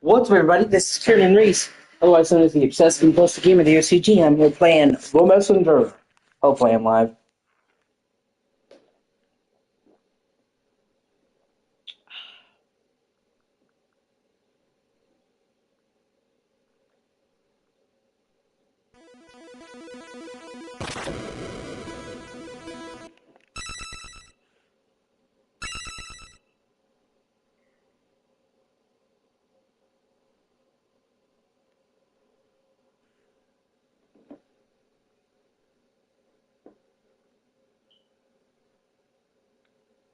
What's up, everybody? This is Kieran Reese, otherwise known as the Obsessed Compulsive Gamer of the O.C.G. I'm here playing The Messenger. Hopefully I'm live.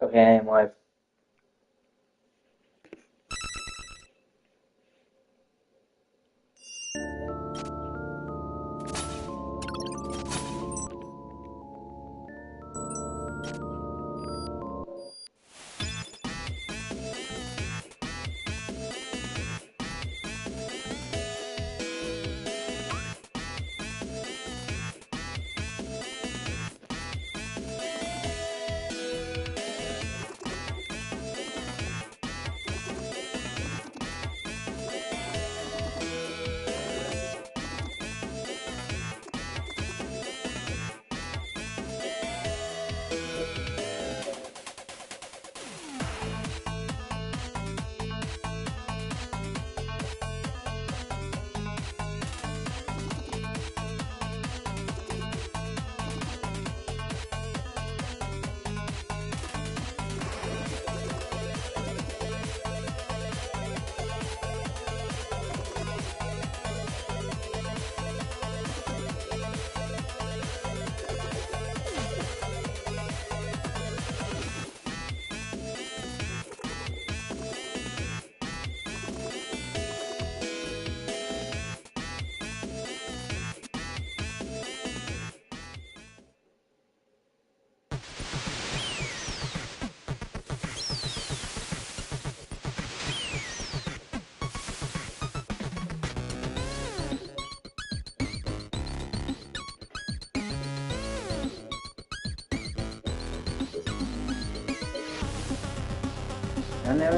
Okay, I am live. I never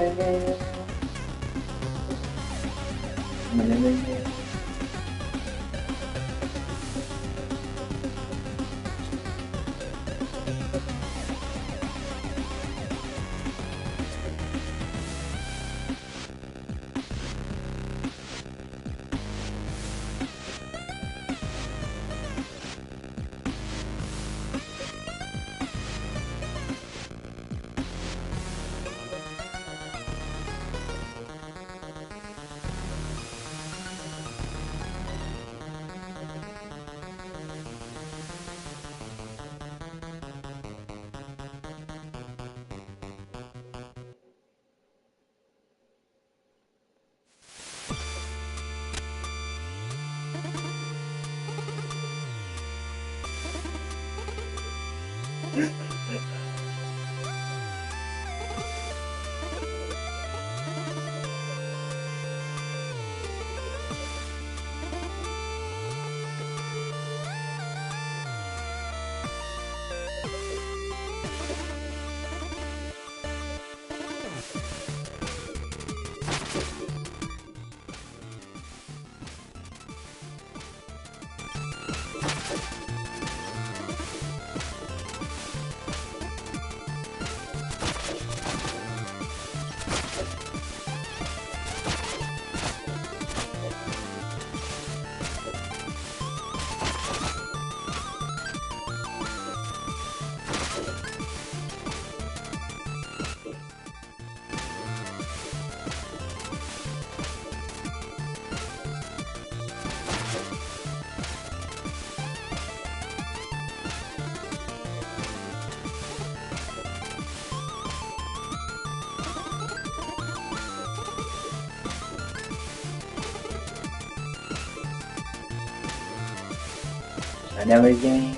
game.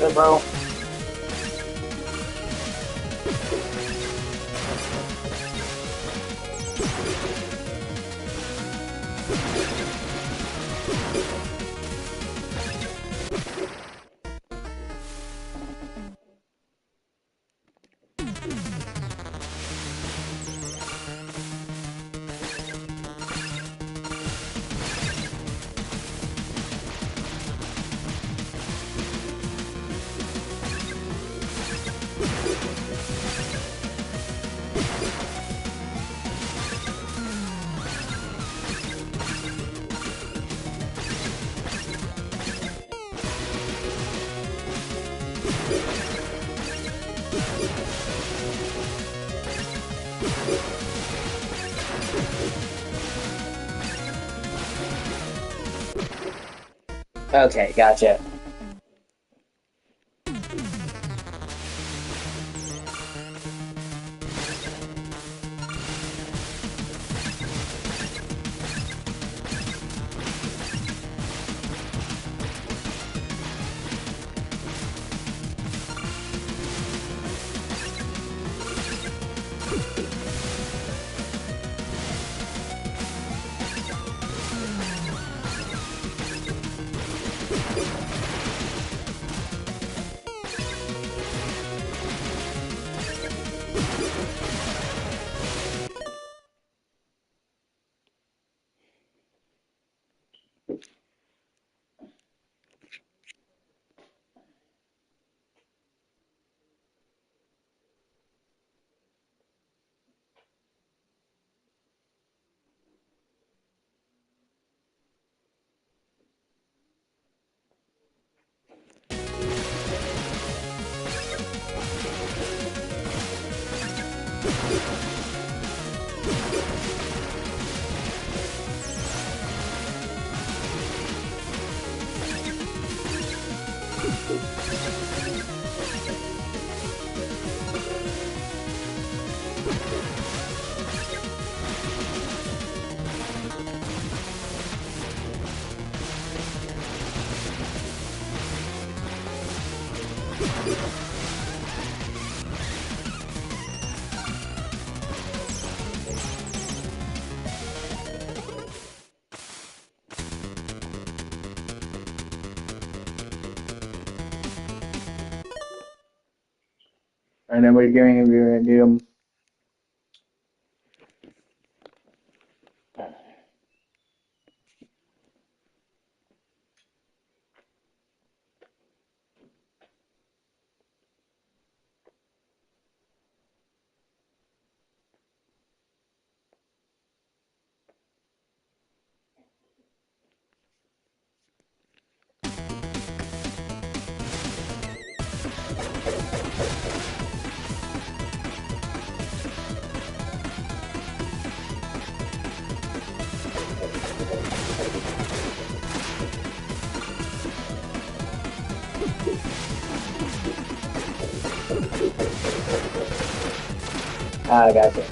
Good, bro. Okay, gotcha. And then we're going to do them. I got it.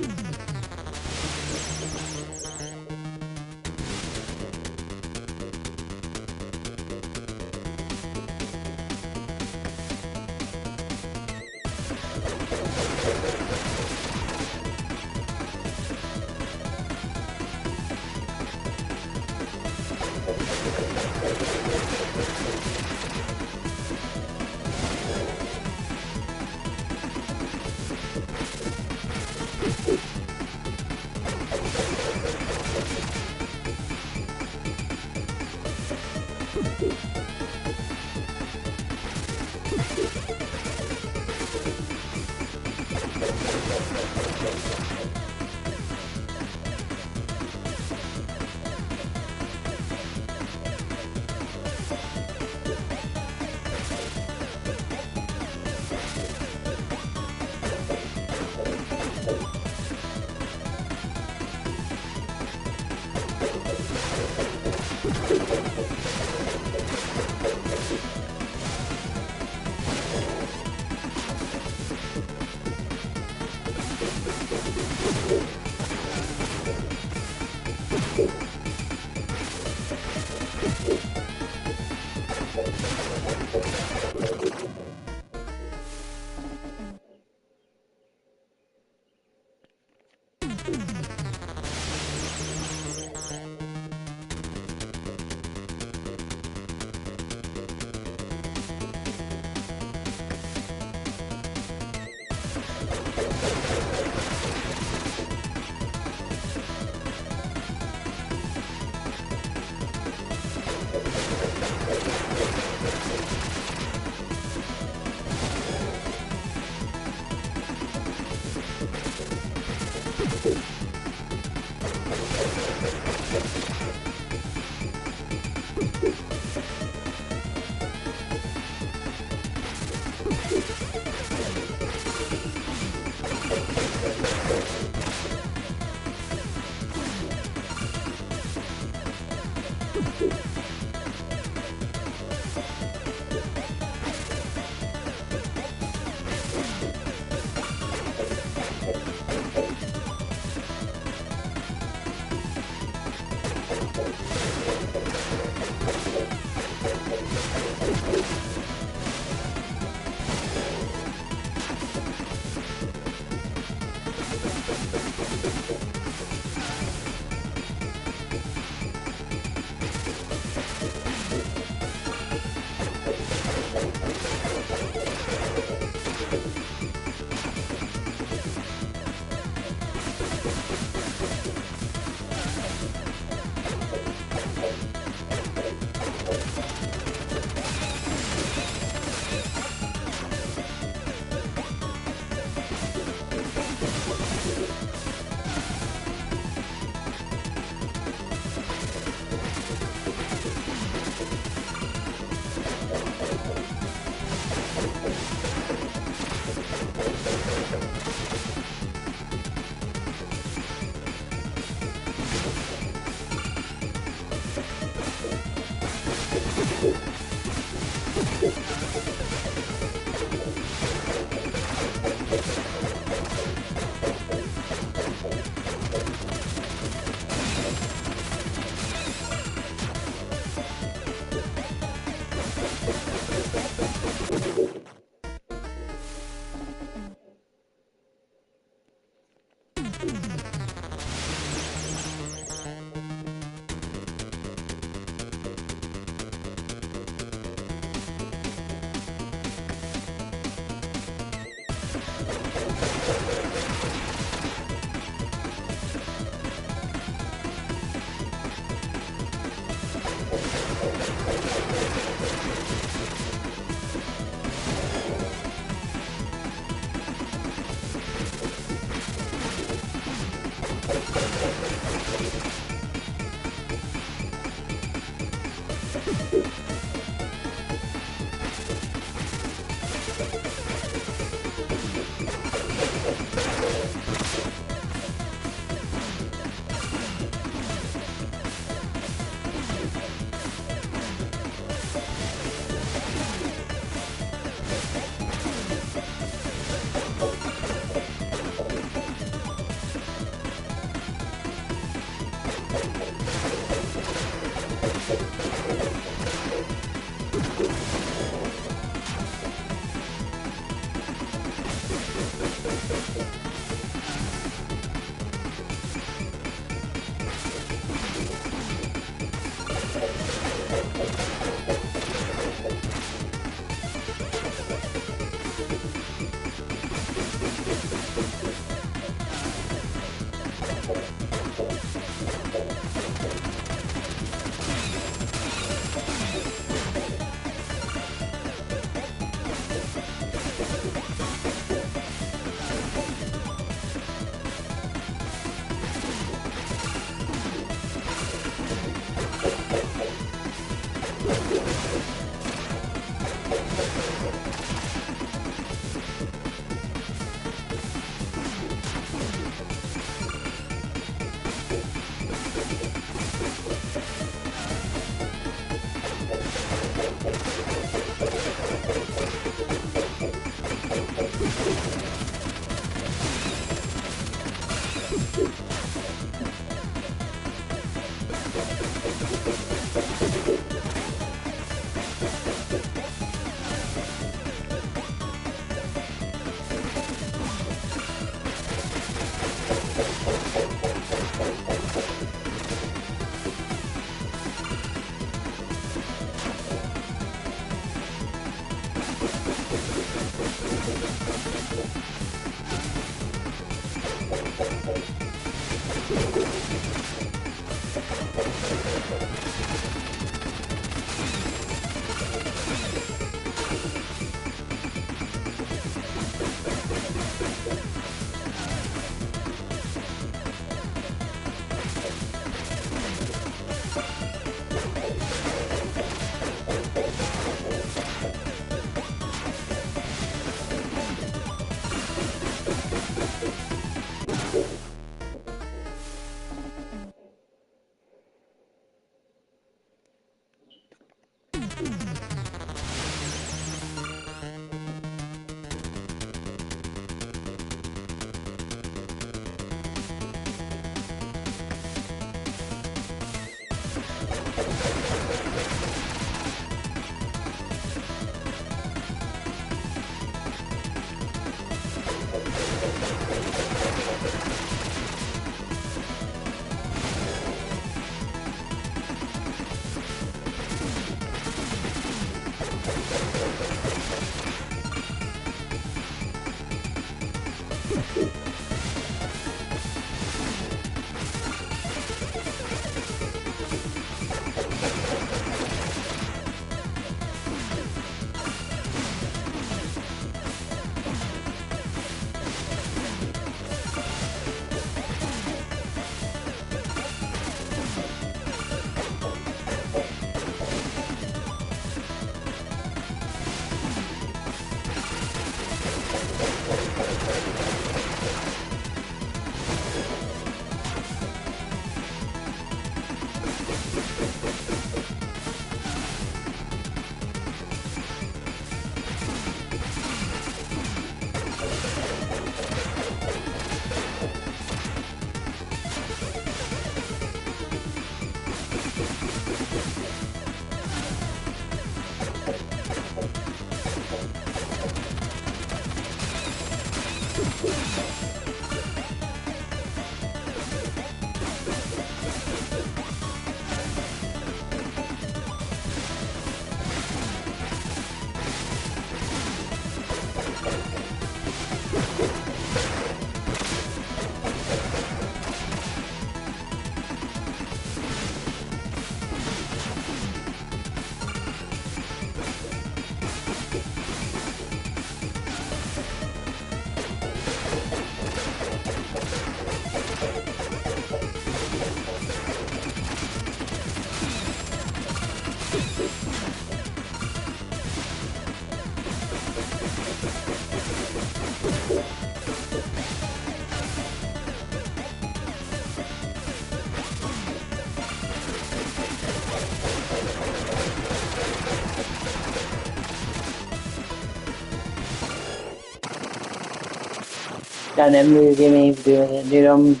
Got an movie game doing it, dude.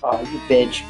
Oh, you bitch.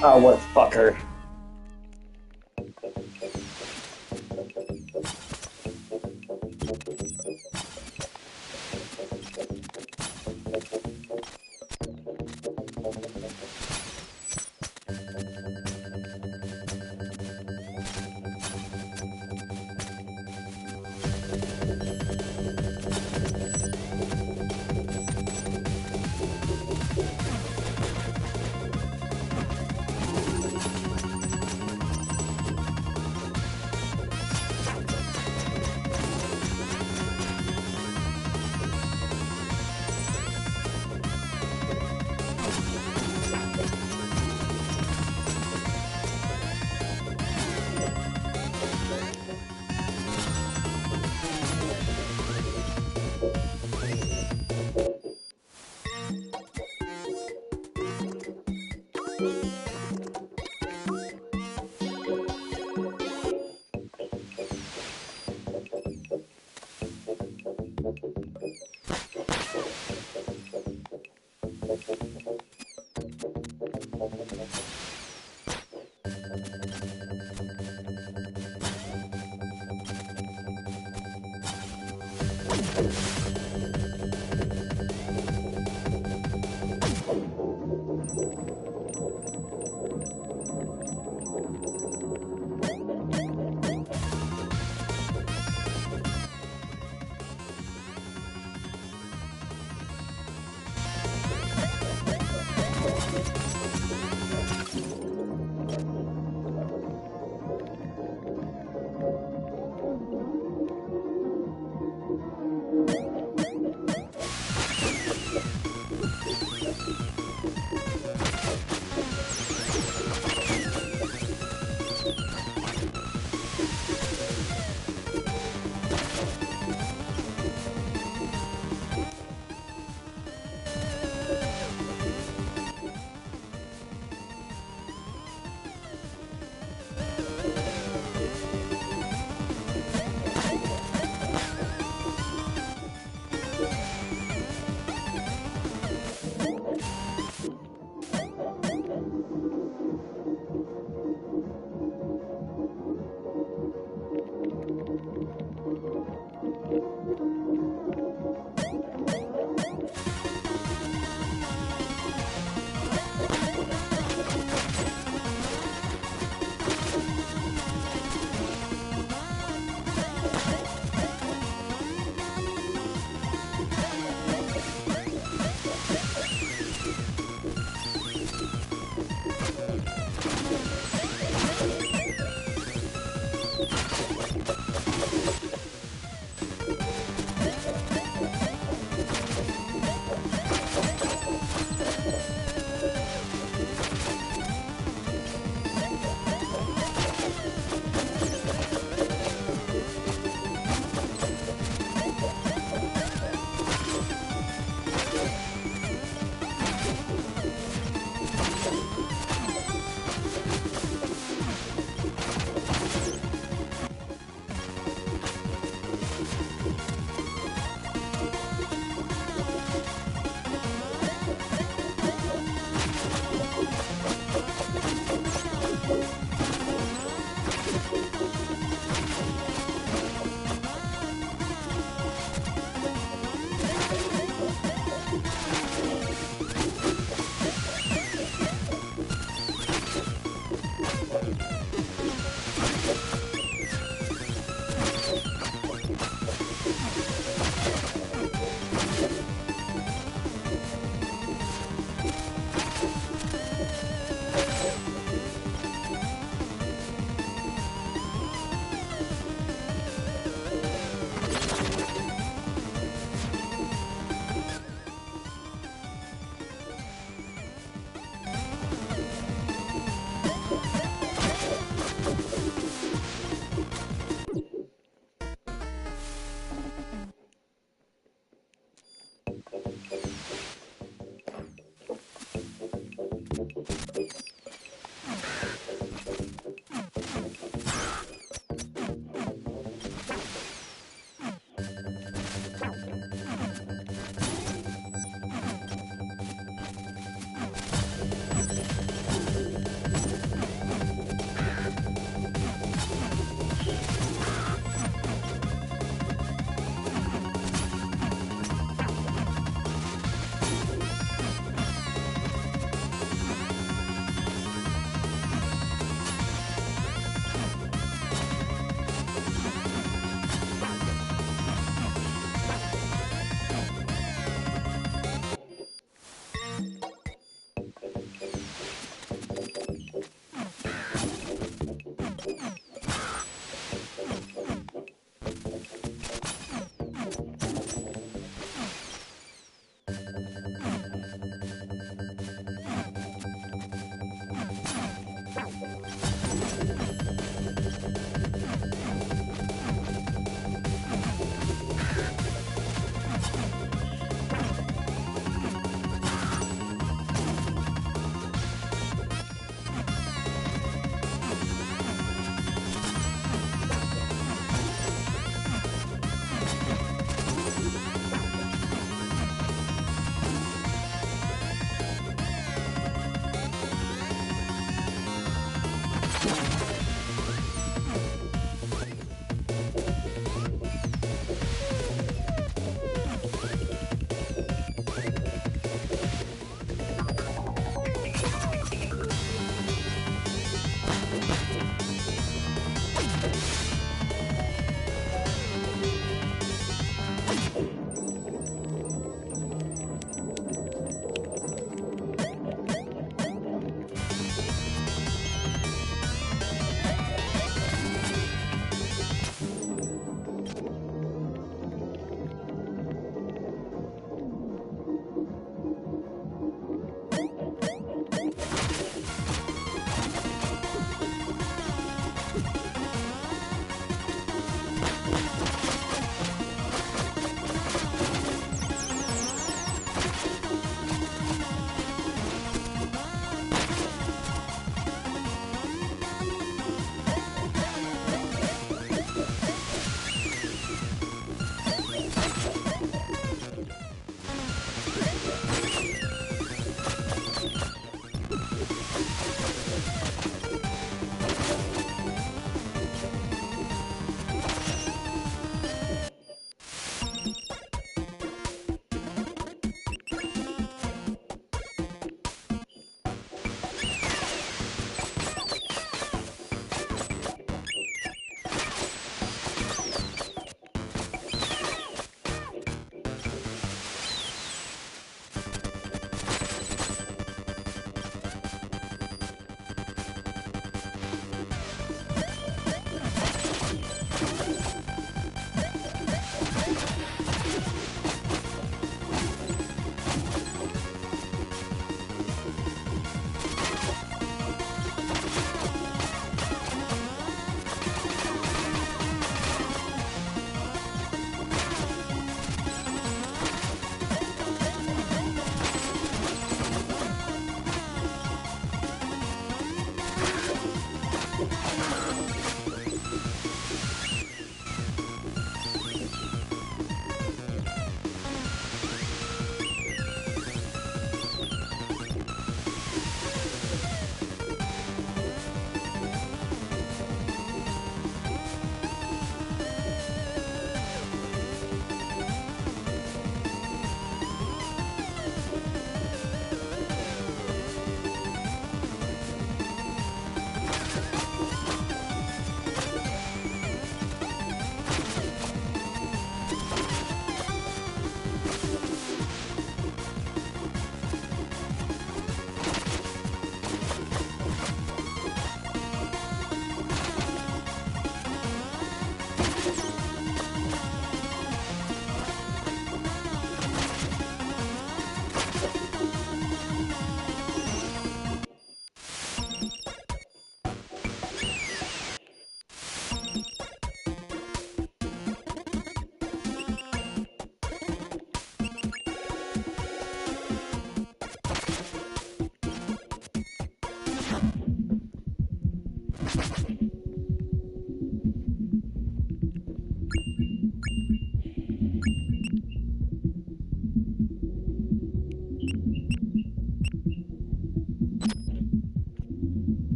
Oh, what a fucker.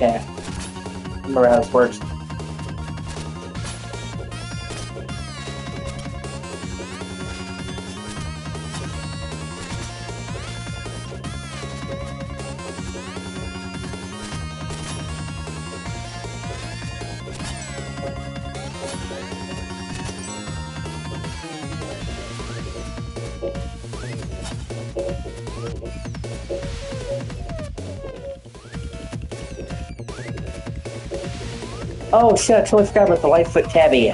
Okay. Remember how this works. Oh shit, I totally forgot about the Lightfoot tabby.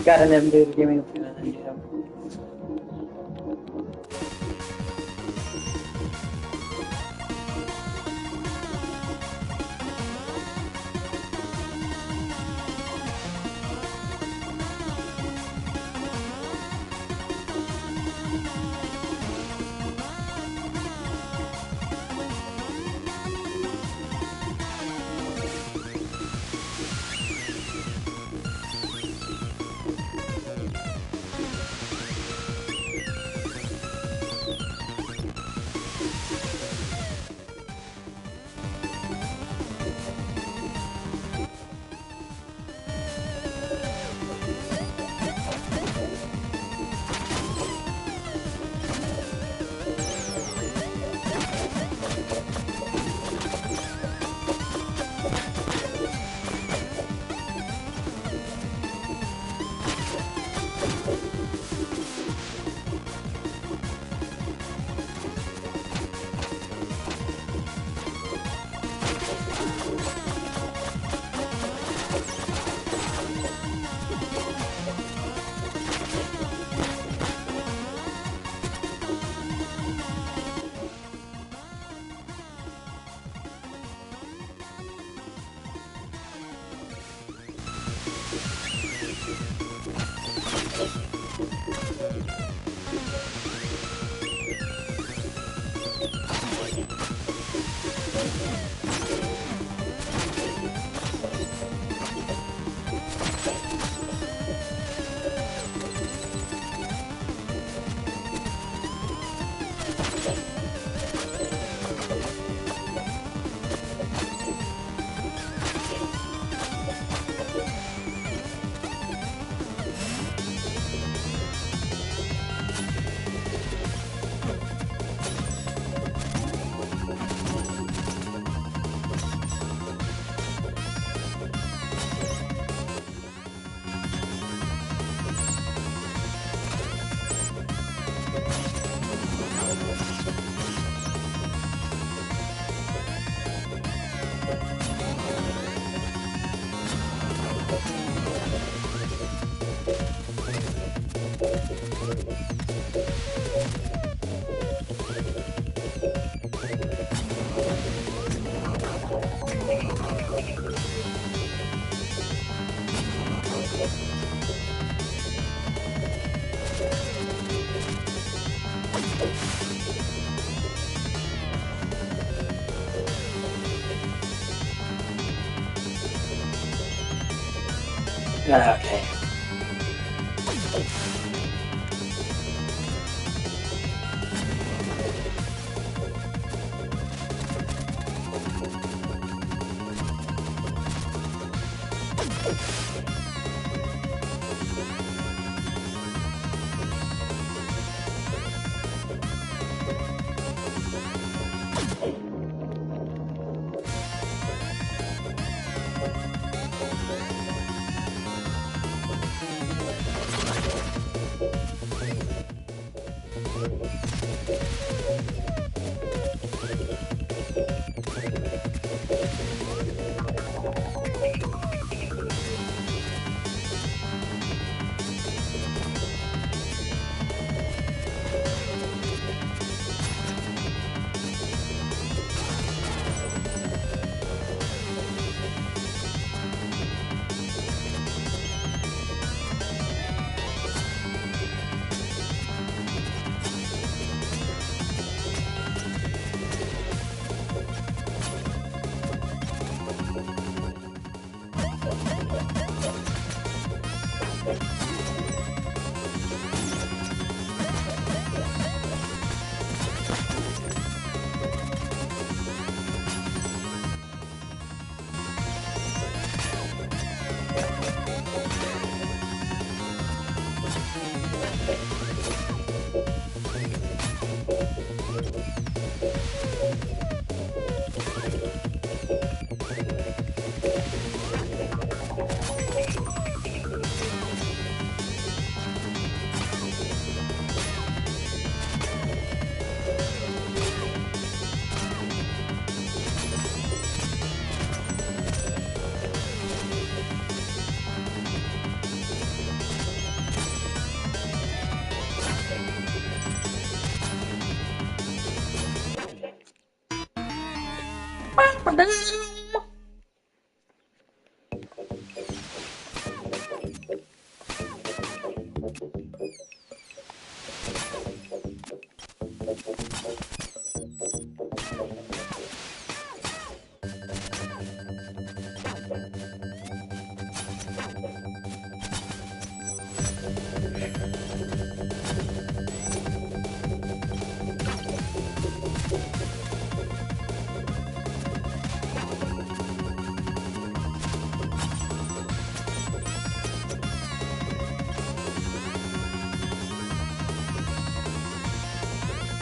Gotta never do the gaming plan, you know. Okay.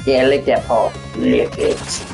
Yeah, lick that paw. Lick it.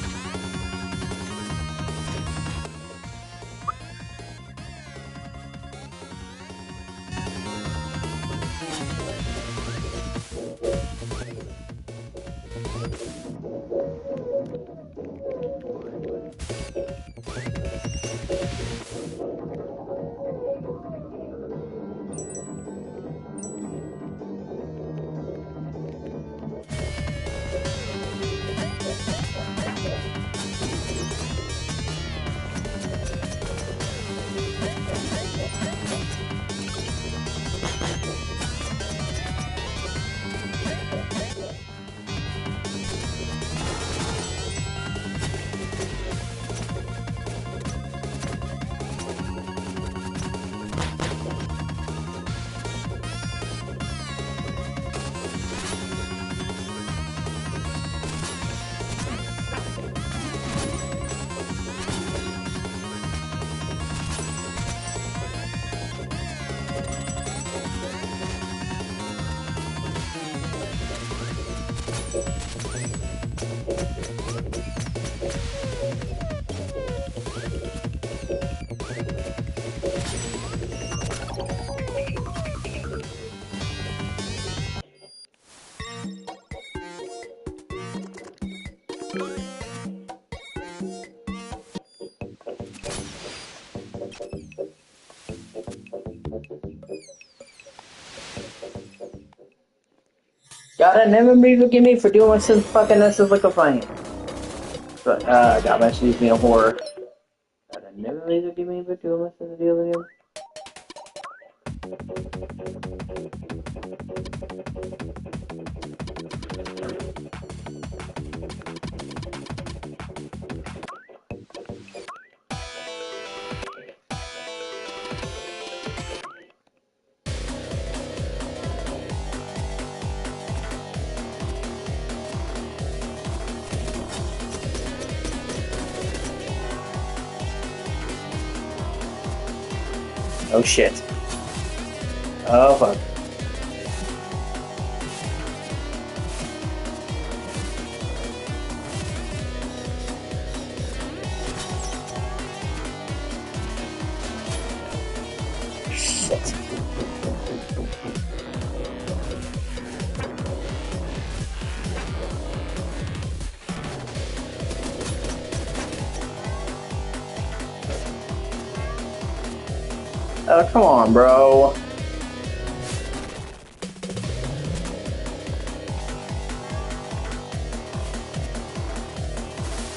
God, never be forgive me for doing some fucking this is like a fight. But God, my she's being a horror. God, never be forgive me for doing some of the deal again. Oh shit. Oh fuck. Shit. Oh, come on, bro.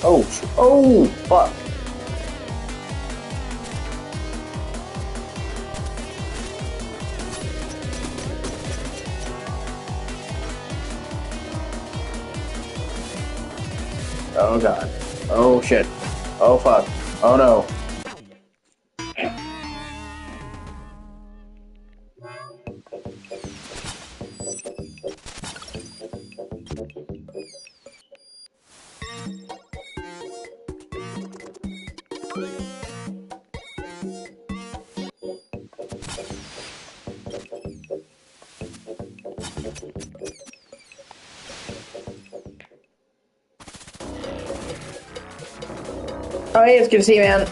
Oh, fuck. Oh god. Oh shit. Oh fuck. Oh no. Oh hey, it's good to see you, man.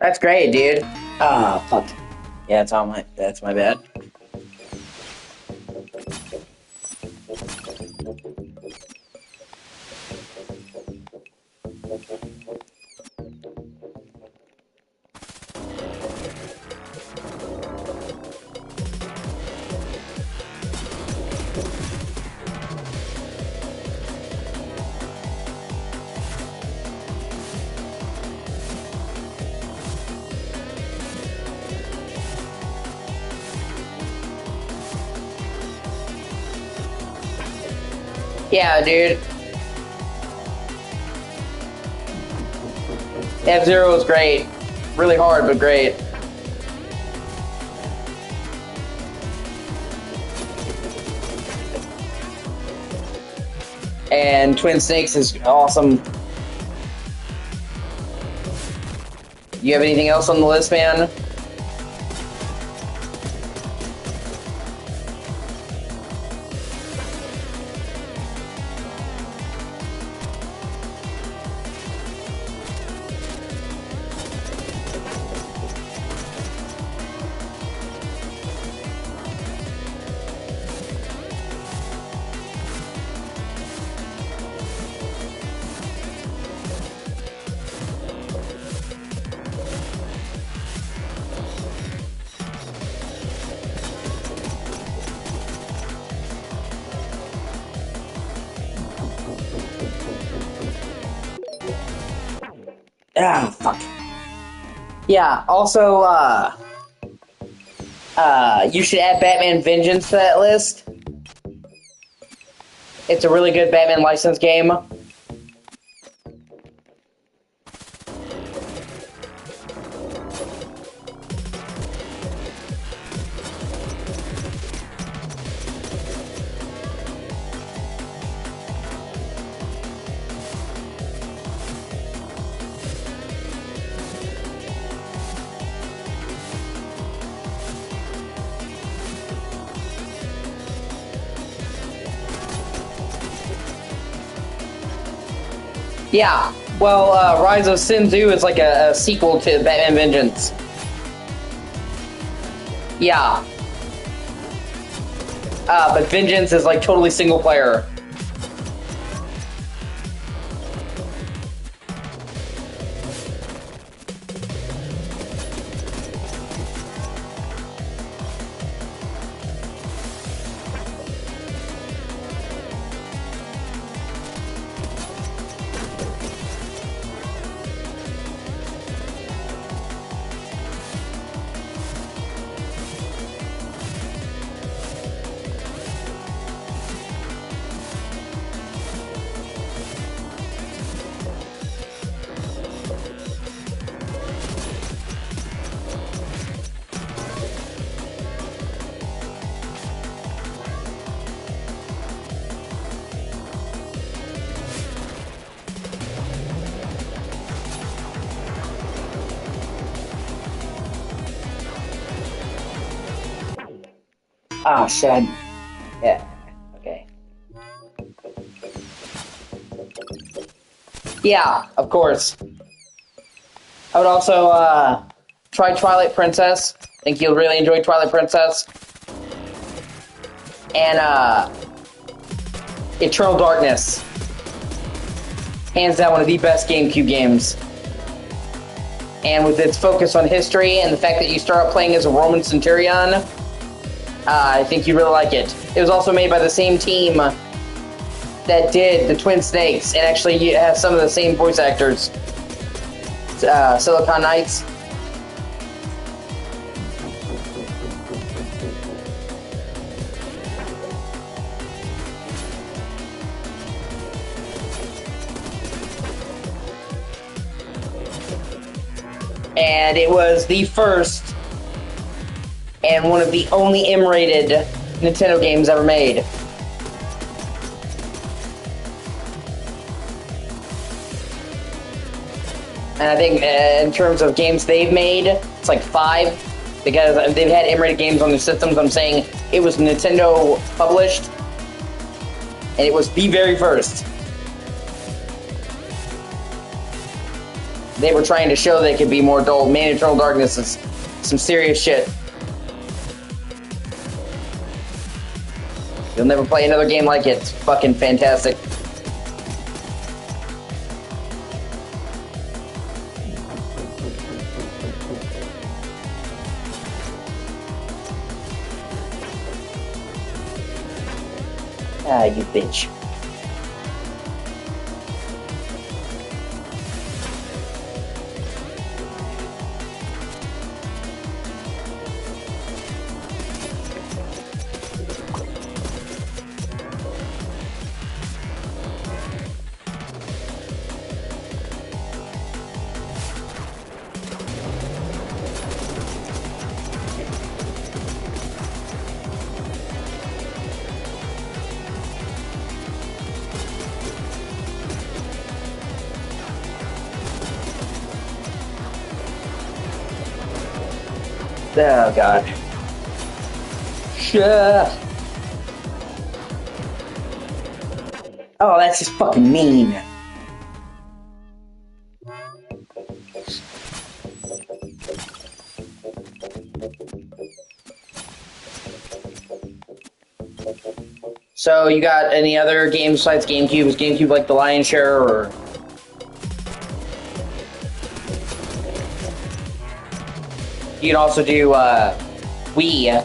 That's great, dude. Ah, fuck. Yeah, that's my bad. Yeah, dude. F-Zero is great. Really hard, but great. And Twin Snakes is awesome. You have anything else on the list, man? Ah, fuck. Yeah, also, you should add Batman Vengeance to that list. It's a really good Batman license game. Yeah, well, Rise of Sin 2 is like a sequel to Batman Vengeance. Yeah. But Vengeance is like totally single player. Ah, shit. Yeah, okay. Yeah, of course. I would also, try Twilight Princess. I think you'll really enjoy Twilight Princess. And, Eternal Darkness. Hands down one of the best GameCube games. And with its focus on history and the fact that you start out playing as a Roman centurion, I think you really like it. It was also made by the same team that did the Twin Snakes, and actually you have some of the same voice actors. Silicon Knights. And it was the first and one of the only M-rated Nintendo games ever made. And I think in terms of games they've made, it's like 5, because they've had M-rated games on their systems. I'm saying it was Nintendo published, and it was the very first. they were trying to show they could be more adult. Man, Eternal Darkness is some serious shit. You'll never play another game like it. It's fucking fantastic. Ah, you bitch. Oh, God. Sure. Oh, that's just fucking mean. So, you got any other games besides GameCube? Is GameCube like the lion's share, or...? You can also do Wii.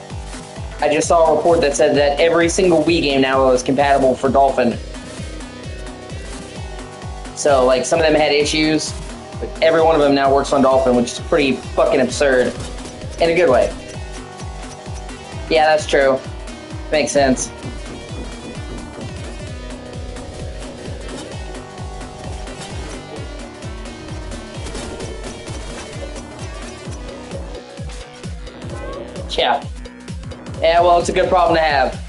I just saw a report that said that every single Wii game now is compatible for Dolphin. So, like, some of them had issues, but every one of them now works on Dolphin, which is pretty fucking absurd. In a good way. Yeah, that's true. Makes sense. Yeah. Yeah, well, it's a good problem to have.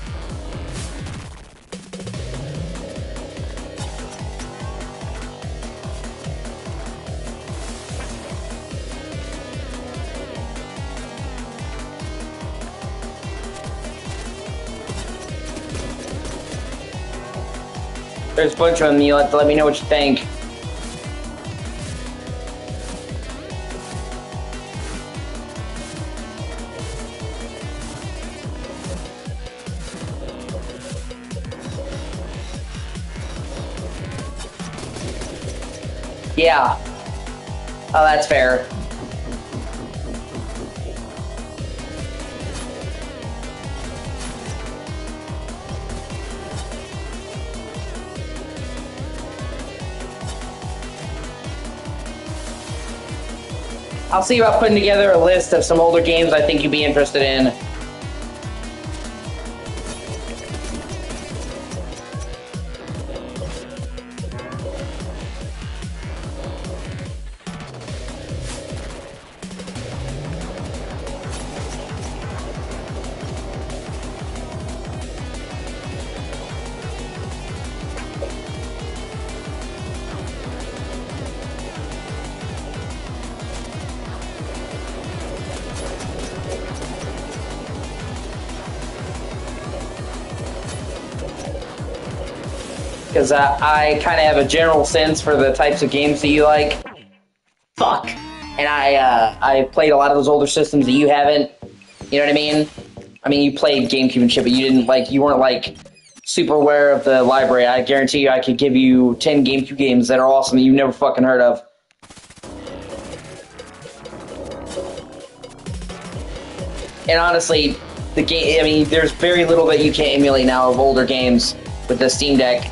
There's a bunch of them. You'll have to let me know what you think. Yeah. Oh, that's fair. I'll see about putting together a list of some older games I think you'd be interested in. Because I kind of have a general sense for the types of games that you like. Fuck. And I played a lot of those older systems that you haven't. You know what I mean? I mean, you played GameCube and shit, but you weren't like super aware of the library. I guarantee you I could give you 10 GameCube games that are awesome that you've never fucking heard of. And honestly, the game, I mean, there's very little that you can't emulate now of older games with the Steam Deck.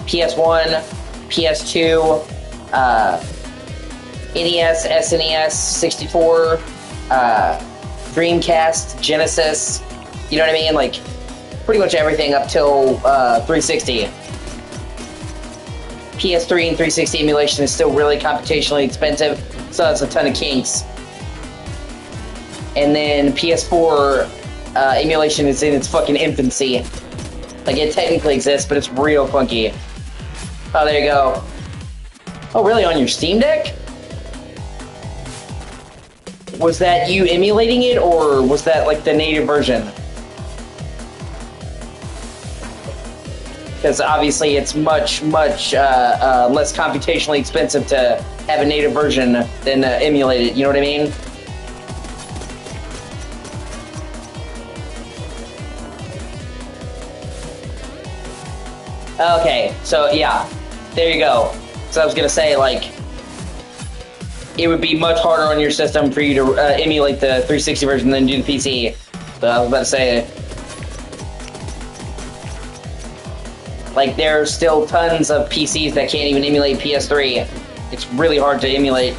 PS1, PS2, NES, SNES, 64, Dreamcast, Genesis, you know what I mean? Like, pretty much everything up till 360. PS3 and 360 emulation is still really computationally expensive, so that's a ton of kinks. And then PS4 emulation is in its fucking infancy. Like, it technically exists, but it's real clunky. Oh, there you go. Oh, really? On your Steam Deck? Was that you emulating it, or was that, like, the native version? because obviously it's much less computationally expensive to have a native version than emulate it. You know what I mean? Okay, so yeah, there you go. So I was gonna say, like, it would be much harder on your system for you to emulate the 360 version than do the PC. But I was about to say, like, there are still tons of PCs that can't even emulate PS3. It's really hard to emulate.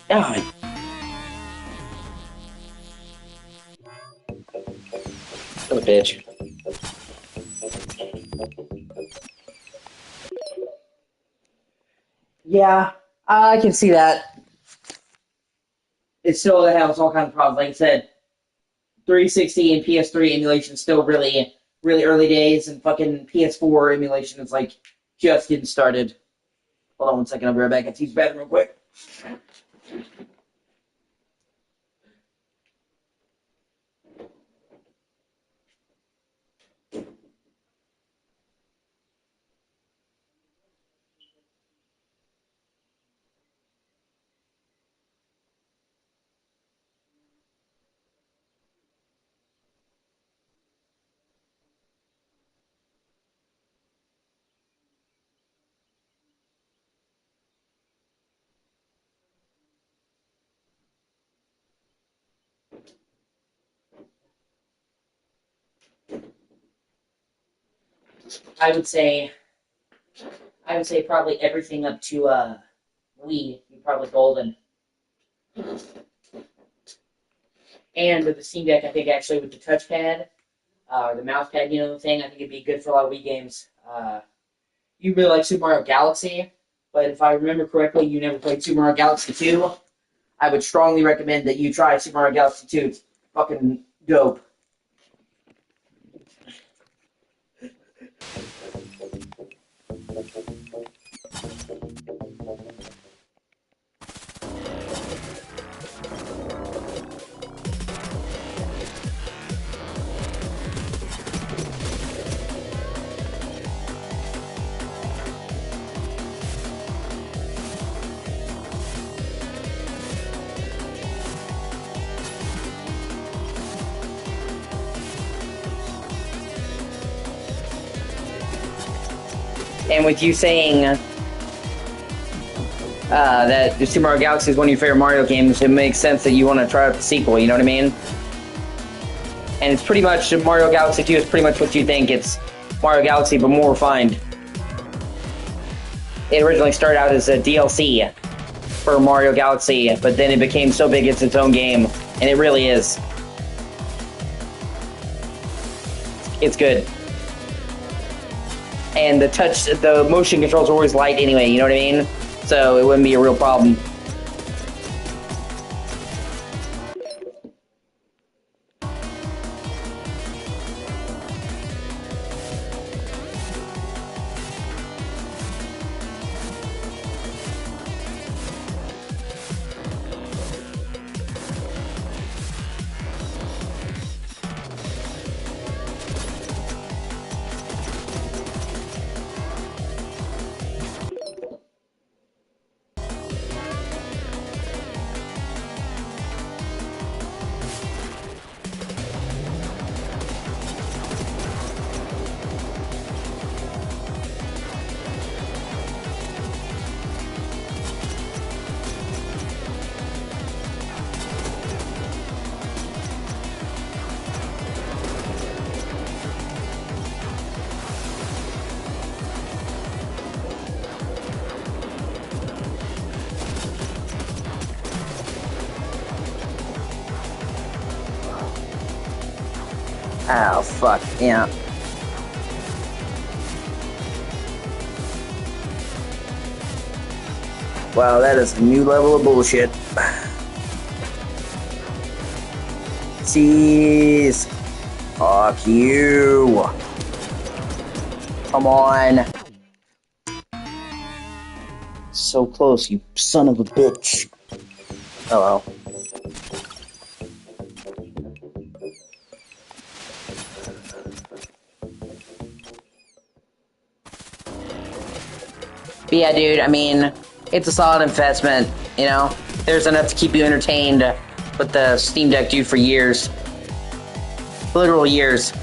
God. What a bitch. Yeah, I can see that. It still has all kinds of problems. Like I said, 360 and PS3 emulation is still really early days, and fucking PS4 emulation is like just getting started. Hold on 1 second, I'll be right back. I have to use the bathroom real quick. I would say probably everything up to Wii, probably golden. And with the Steam Deck, I think actually with the touchpad, or the mouse pad, thing, I think it'd be good for a lot of Wii games. You really like Super Mario Galaxy, but if I remember correctly, you never played Super Mario Galaxy 2. I would strongly recommend that you try Super Mario Galaxy 2. It's fucking dope. And with you saying that Super Mario Galaxy is one of your favorite Mario games, it makes sense that you want to try out the sequel, you know what I mean? And it's pretty much, Mario Galaxy 2 is pretty much what you think. It's Mario Galaxy, but more refined. It originally started out as a DLC for Mario Galaxy, but then it became so big it's its own game, and it really is. It's good. And the motion controls are always light anyway, you know what I mean? So it wouldn't be a real problem. Oh, fuck, yeah. Wow, that is a new level of bullshit. Jeez. Fuck you. Come on. So close, you son of a bitch. Oh well. But yeah, dude, I mean, it's a solid investment, you know? There's enough to keep you entertained with the Steam Deck, dude, for years. Literal years.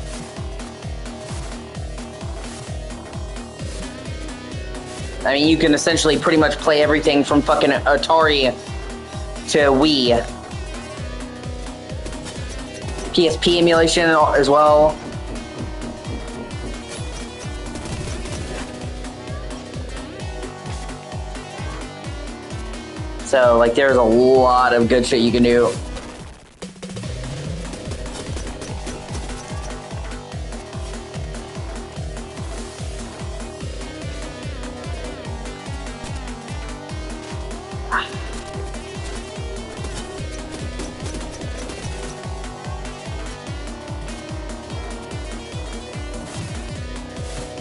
I mean, you can essentially pretty much play everything from fucking Atari to Wii. PSP emulation as well. So, like, there's a lot of good shit you can do.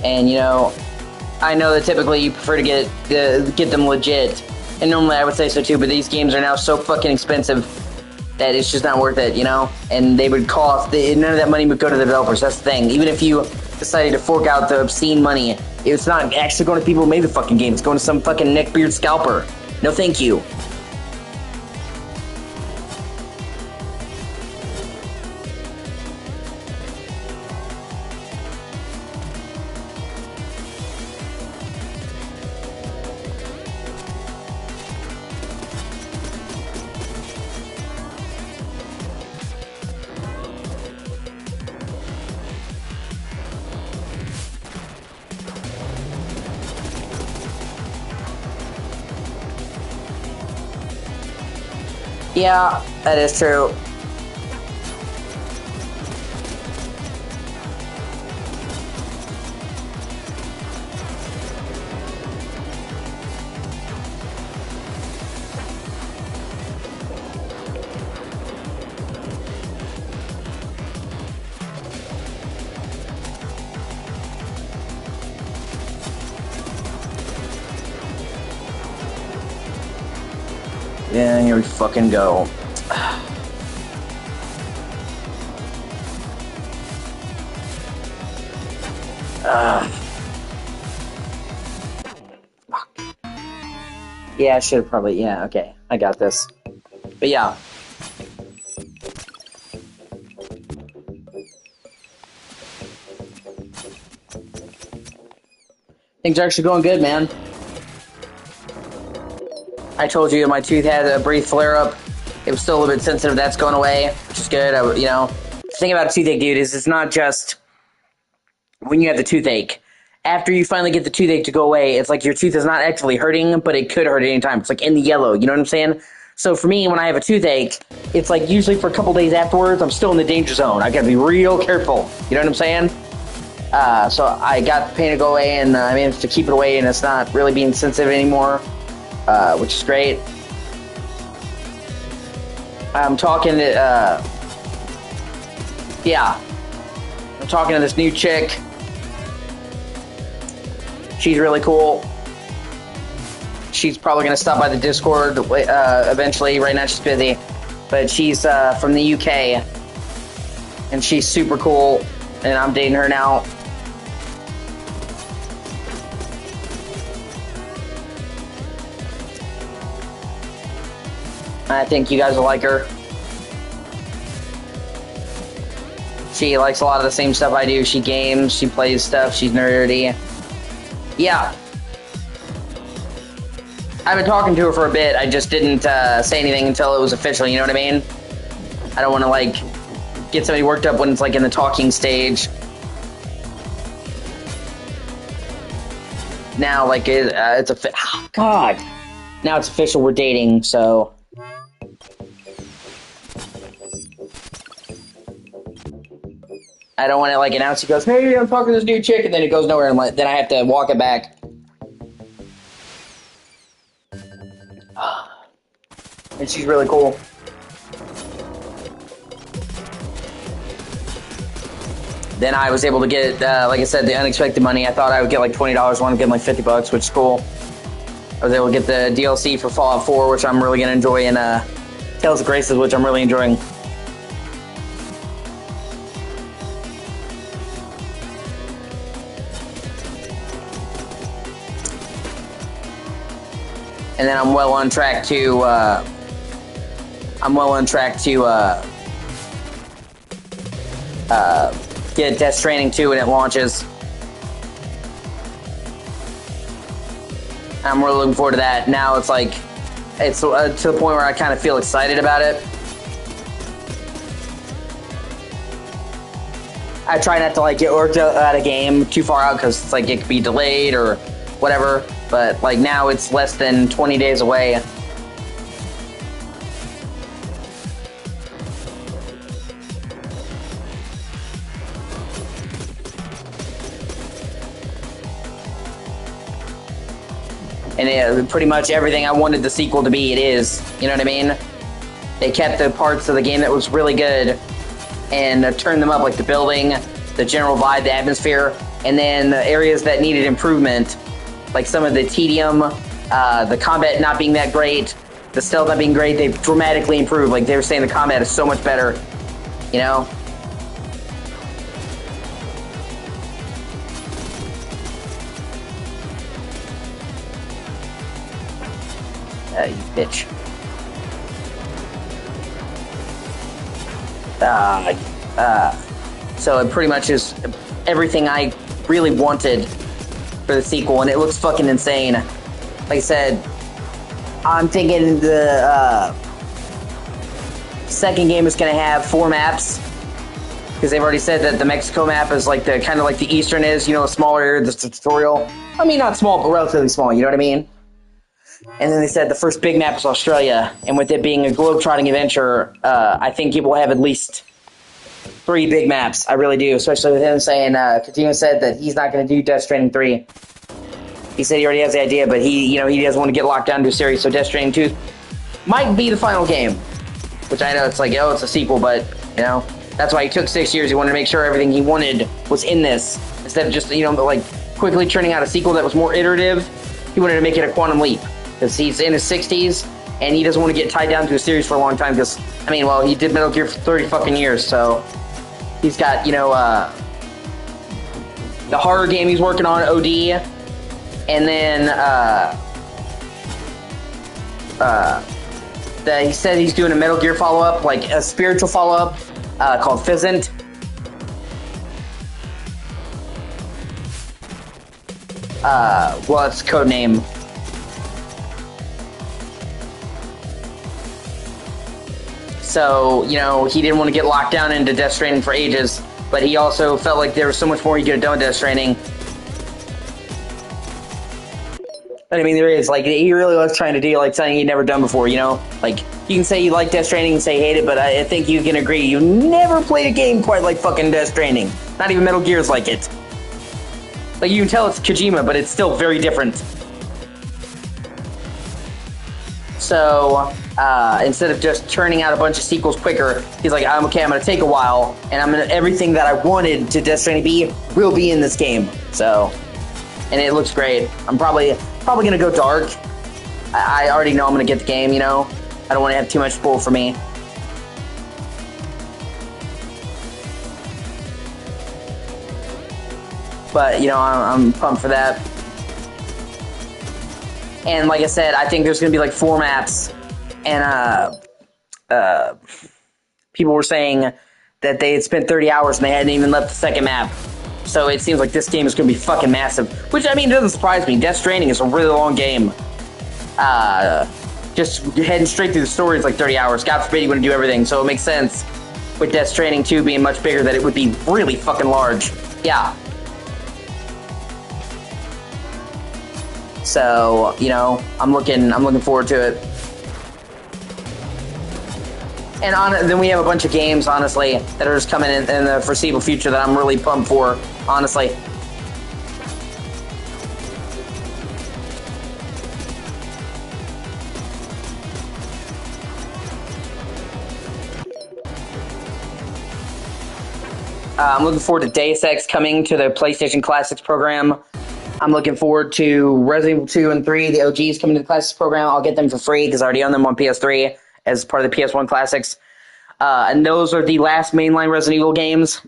And, you know, I know that typically you prefer to get them legit. And normally I would say so too, but these games are now so fucking expensive that it's just not worth it, you know? And they would cost, none of that money would go to the developers, that's the thing. Even if you decided to fork out the obscene money, it's not actually going to people who made the fucking game, it's going to some fucking neckbeard scalper. No thank you. Yeah, that is true. Yeah, here we fucking go. Fuck. Yeah, I should have probably, yeah, okay. I got this. But yeah. Things are actually going good, man. I told you my tooth had a brief flare-up. It was still a little bit sensitive. That's going away, which is good. You know, the thing about a toothache, dude, is it's not just when you have the toothache. After you finally get the toothache to go away, it's like your tooth is not actively hurting, but it could hurt at any time. It's like in the yellow, you know what I'm saying? So for me, when I have a toothache, it's like usually for a couple days afterwards, I'm still in the danger zone. I gotta be real careful. You know what I'm saying? So I got the pain to go away, and I managed to keep it away, and it's not really being sensitive anymore. Which is great. I'm talking to, yeah. I'm talking to this new chick. She's really cool. She's probably going to stop by the Discord eventually. Right now she's busy. But she's from the UK. And she's super cool. And I'm dating her now. I think you guys will like her. She likes a lot of the same stuff I do. She games, she plays stuff, she's nerdy. Yeah. I've been talking to her for a bit. I just didn't say anything until it was official, you know what I mean? I don't want to, like, get somebody worked up when it's, like, in the talking stage. Now, like, it's a... Oh, God! Now it's official, we're dating, so... I don't want to, like, announce he goes, hey, I'm talking to this new chick, and then it goes nowhere, and then I have to walk it back. and she's really cool. Then I was able to get, like I said, the unexpected money. I thought I would get like $20. I wanted to get like $50, which is cool. I was able to get the DLC for Fallout 4, which I'm really going to enjoy, and Tales of Graces, which I'm really enjoying. And then I'm well on track to get Death Stranding 2 when it launches. I'm really looking forward to that. Now it's like, it's to the point where I kind of feel excited about it. I try not to like get worked out a game too far out because it's like it could be delayed or whatever. But like now it's less than 20 days away. And pretty much everything I wanted the sequel to be, it is. You know what I mean? They kept the parts of the game that was really good and turned them up, like the building, the general vibe, the atmosphere, and then the areas that needed improvement, like some of the tedium, the combat not being that great, the stealth not being great, they've dramatically improved. Like they were saying, the combat is so much better, you know? You bitch. So it pretty much is everything I really wanted for the sequel, and it looks fucking insane. Like I said, I'm thinking the second game is going to have 4 maps, because they've already said that the Mexico map is like the kind of like the Eastern is, you know, a smaller area, the tutorial. I mean, not small, but relatively small, you know what I mean? And then they said the first big map is Australia, and with it being a globe-trotting adventure, I think it will have at least 3 big maps. I really do, especially with him saying, Kojima said that he's not going to do Death Stranding 3. He said he already has the idea, but he doesn't want to get locked down to a series, so Death Stranding 2 might be the final game. Which I know it's like, oh, it's a sequel, but, you know, that's why he took 6 years. He wanted to make sure everything he wanted was in this, instead of just, you know, like, quickly churning out a sequel that was more iterative. He wanted to make it a quantum leap, because he's in his 60s, and he doesn't want to get tied down to a series for a long time, because, I mean, well, he did Metal Gear for 30 fucking years, so he's got, you know, the horror game he's working on, OD, and then, he said he's doing a Metal Gear follow-up, like a spiritual follow-up, called Pheasant. Well, it's code name. So, you know, he didn't want to get locked down into Death Stranding for ages, but he also felt like there was so much more he could have done with Death Stranding. But I mean, there is, like, he really was trying to do, like, something he'd never done before, you know? Like, you can say you like Death Stranding and say hate it, but I think you can agree you never played a game quite like fucking Death Stranding. Not even Metal Gear's like it. Like, you can tell it's Kojima, but it's still very different. So, instead of just churning out a bunch of sequels quicker, he's like, I'm gonna take a while, and everything that I wanted to Death Stranding be will be in this game. So, and it looks great. I'm probably gonna go dark. I already know I'm gonna get the game, you know? I don't want to have too much spoil for me. But, you know, I'm pumped for that. And like I said, I think there's going to be like 4 maps. And people were saying that they had spent 30 hours and they hadn't even left the second map. So it seems like this game is going to be fucking massive. Which, I mean, doesn't surprise me. Death Stranding is a really long game. Just heading straight through the story is like 30 hours. God forbid you want to do everything. So it makes sense with Death Stranding 2 being much bigger that it would be really fucking large. Yeah. So, you know, I'm looking forward to it. And then we have a bunch of games, honestly, that are just coming in the foreseeable future that I'm really pumped for, honestly. I'm looking forward to Deus Ex coming to the PlayStation Classics program. I'm looking forward to Resident Evil 2 and 3, the OGs coming to the Classics program. I'll get them for free because I already own them on PS3 as part of the PS1 Classics. And those are the last mainline Resident Evil games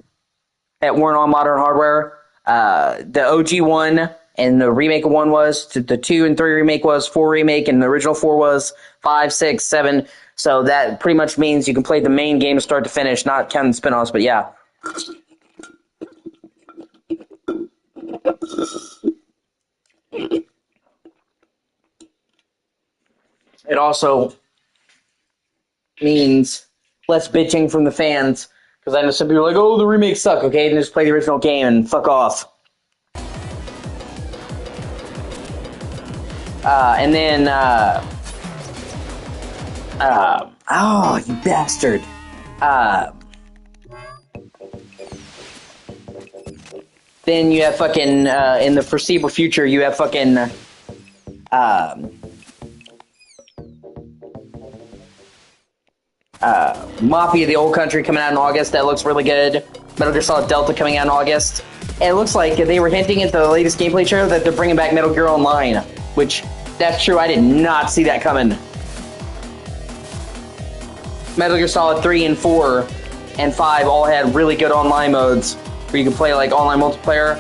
that weren't on modern hardware. The OG one and the remake of 1 was, the 2 and 3 remake was, 4 remake, and the original 4 was, 5, 6, 7. So that pretty much means you can play the main game start to finish, not counting spin-offs, but yeah. It also means less bitching from the fans, because I know some people are like, oh, the remakes suck, okay, then just play the original game and fuck off. And then, oh, you bastard. Then you have fucking, in the foreseeable future, you have fucking, Mafia: The Old Country coming out in August. That looks really good. Metal Gear Solid Delta coming out in August. And it looks like they were hinting at the latest gameplay trailer that they're bringing back Metal Gear Online, which, that's true, I did not see that coming. Metal Gear Solid 3 and 4 and 5 all had really good online modes where you could play like online multiplayer,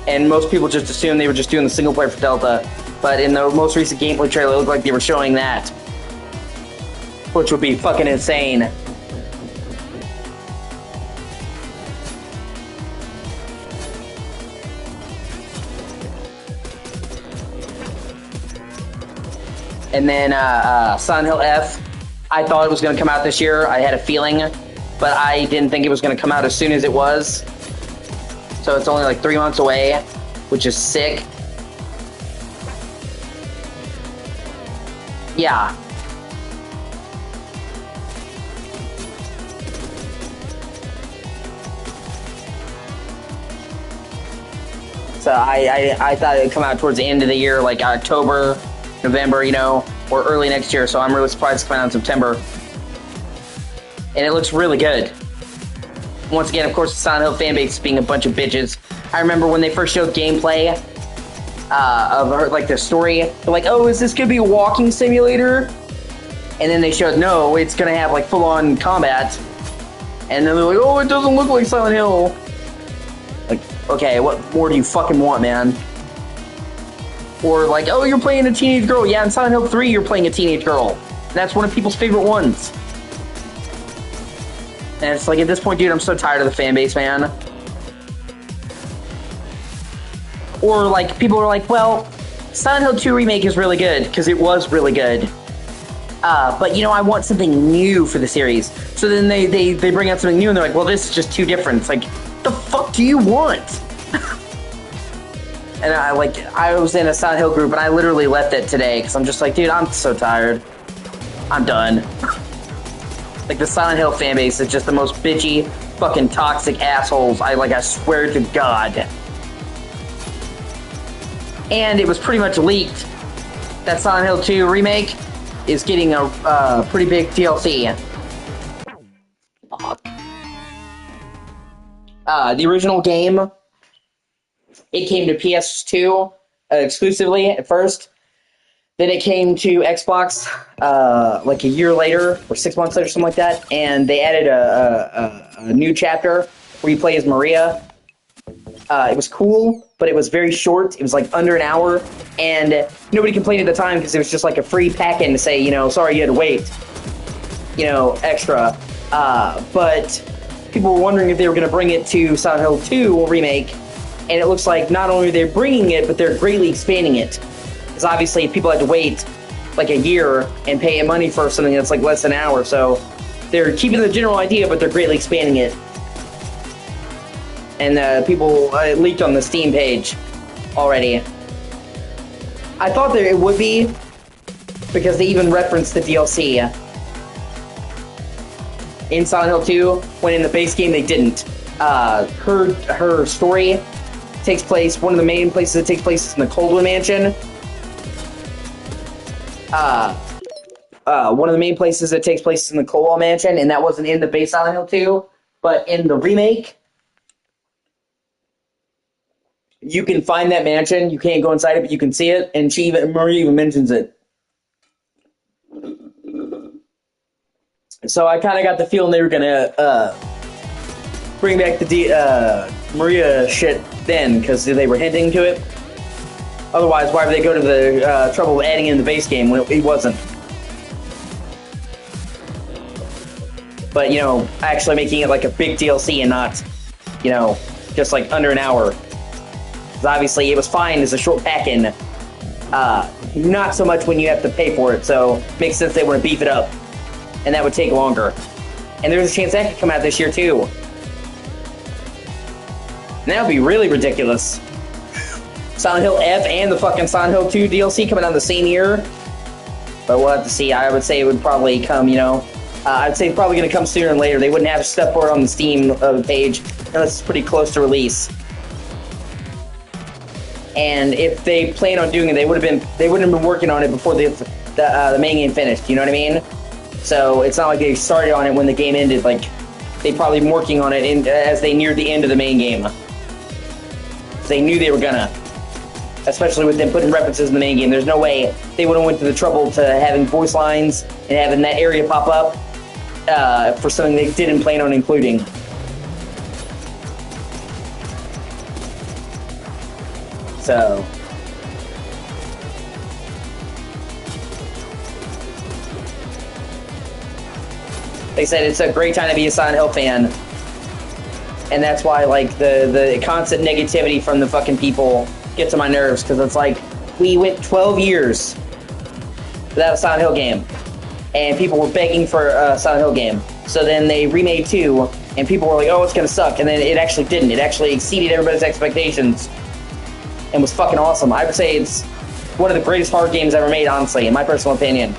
and most people just assumed they were just doing the single player for Delta, but in the most recent gameplay trailer it looked like they were showing that, which would be fucking insane. And then Silent Hill F, I thought it was going to come out this year. I had a feeling, but I didn't think it was going to come out as soon as it was. So it's only like 3 months away, which is sick. Yeah. So I thought it would come out towards the end of the year, like October, November, you know, or early next year. So I'm really surprised it's coming out in September. And it looks really good. Once again, of course, the Silent Hill fanbase being a bunch of bitches. I remember when they first showed gameplay of her, like the story, they're like, oh, is this gonna be a walking simulator? And then they showed, no, it's gonna have like full-on combat. And then they're like, oh, it doesn't look like Silent Hill. Like, okay, what more do you fucking want, man? Or like, oh, you're playing a teenage girl. Yeah, in Silent Hill 3, you're playing a teenage girl. And that's one of people's favorite ones. And it's like, at this point, dude, I'm so tired of the fan base, man. Or like, people are like, well, Silent Hill 2 Remake is really good, because it was really good. But, you know, I want something new for the series. So then they bring out something new, and they're like, well, this is just too different. It's like, the fuck do you want? And I was in a Silent Hill group, and I literally left it today, because I'm just like, dude, I'm so tired. I'm done. Like, the Silent Hill fanbase is just the most bitchy, fucking toxic assholes. I swear to God. And it was pretty much leaked that Silent Hill 2 Remake is getting a pretty big DLC. The original game, it came to PS2 exclusively at first. Then it came to Xbox like a year later, or 6 months later, something like that. And they added a new chapter where you play as Maria. It was cool, but it was very short. It was like under an hour. And nobody complained at the time because it was just like a free pack-in to say, you know, sorry you had to wait, you know, extra. But people were wondering if they were going to bring it to Silent Hill 2 Remake. And it looks like not only are they bringing it, but they're greatly expanding it. Because obviously people had to wait like a year and pay money for something that's like less than an hour. So they're keeping the general idea, but they're greatly expanding it. And people leaked on the Steam page already. I thought that it would be, because they even referenced the DLC in Silent Hill 2, when in the base game they didn't. Her story takes place, one of the main places it takes place is in the Coldwell Mansion. One of the main places that takes place is in the Coldwell Mansion, and that wasn't in the base Silent Hill 2, but in the remake, you can find that mansion. You can't go inside it, but you can see it. And Maria even mentions it. So I kind of got the feeling they were gonna bring back the Maria shit then, because they were hinting to it. Otherwise, why would they go to the trouble of adding in the base game when it wasn't? But, you know, actually making it like a big DLC and not, you know, just like under an hour. Because obviously it was fine as a short pack-in. Not so much when you have to pay for it, so it makes sense they want to beef it up. And that would take longer. And there's a chance that could come out this year too. And that would be really ridiculous. Silent Hill F and the fucking Silent Hill 2 DLC coming out the same year. But we'll have to see. I would say it would probably come, you know. I'd say it's probably going to come sooner than later. They wouldn't have stuff for it on the Steam page unless it's pretty close to release. And if they plan on doing it, they wouldn't have been working on it before the main game finished. You know what I mean? So it's not like they started on it when the game ended. Like, they probably been working on it as they neared the end of the main game. They knew they were gonna. Especially with them putting references in the main game. There's no way they would have went to the trouble to having voice lines and having that area pop up for something they didn't plan on including. So... they said it's a great time to be a Silent Hill fan. And that's why, like, the constant negativity from the fucking people gets on my nerves, because it's like, we went 12 years without a Silent Hill game. And people were begging for a Silent Hill game. So then they remade 2, and people were like, oh, it's gonna suck. And then it actually didn't. It actually exceeded everybody's expectations. And was fucking awesome. I would say it's one of the greatest horror games ever made, honestly, in my personal opinion.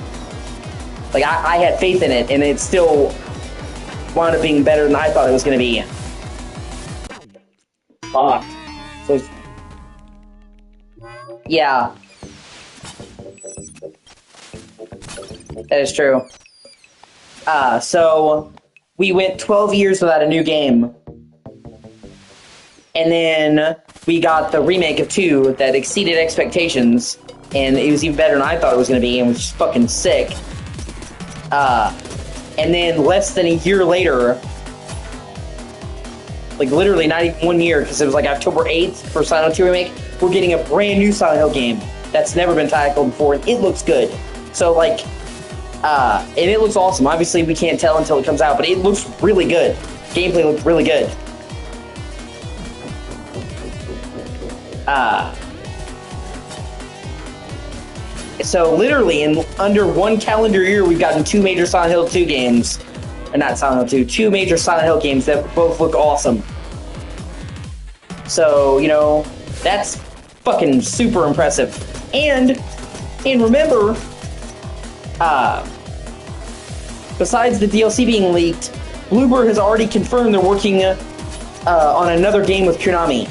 Like, I had faith in it, and it still wound up being better than I thought it was going to be. Fuck. So, yeah. That is true. So, we went 12 years without a new game. And then we got the remake of 2 that exceeded expectations, and it was even better than I thought it was going to be, and was just fucking sick. And then less than a year later, like literally not even 1 year, because it was like October 8th for Silent Hill 2 Remake, we're getting a brand new Silent Hill game that's never been tackled before, and it looks good. So like, and it looks awesome. Obviously we can't tell until it comes out, but it looks really good. Gameplay looks really good. So literally in under 1 calendar year, we've gotten 2 major Silent Hill 2 games. Or not Silent Hill 2, 2 major Silent Hill games that both look awesome. So, you know, that's fucking super impressive. And remember, besides the DLC being leaked, Bloober has already confirmed they're working on another game with Konami.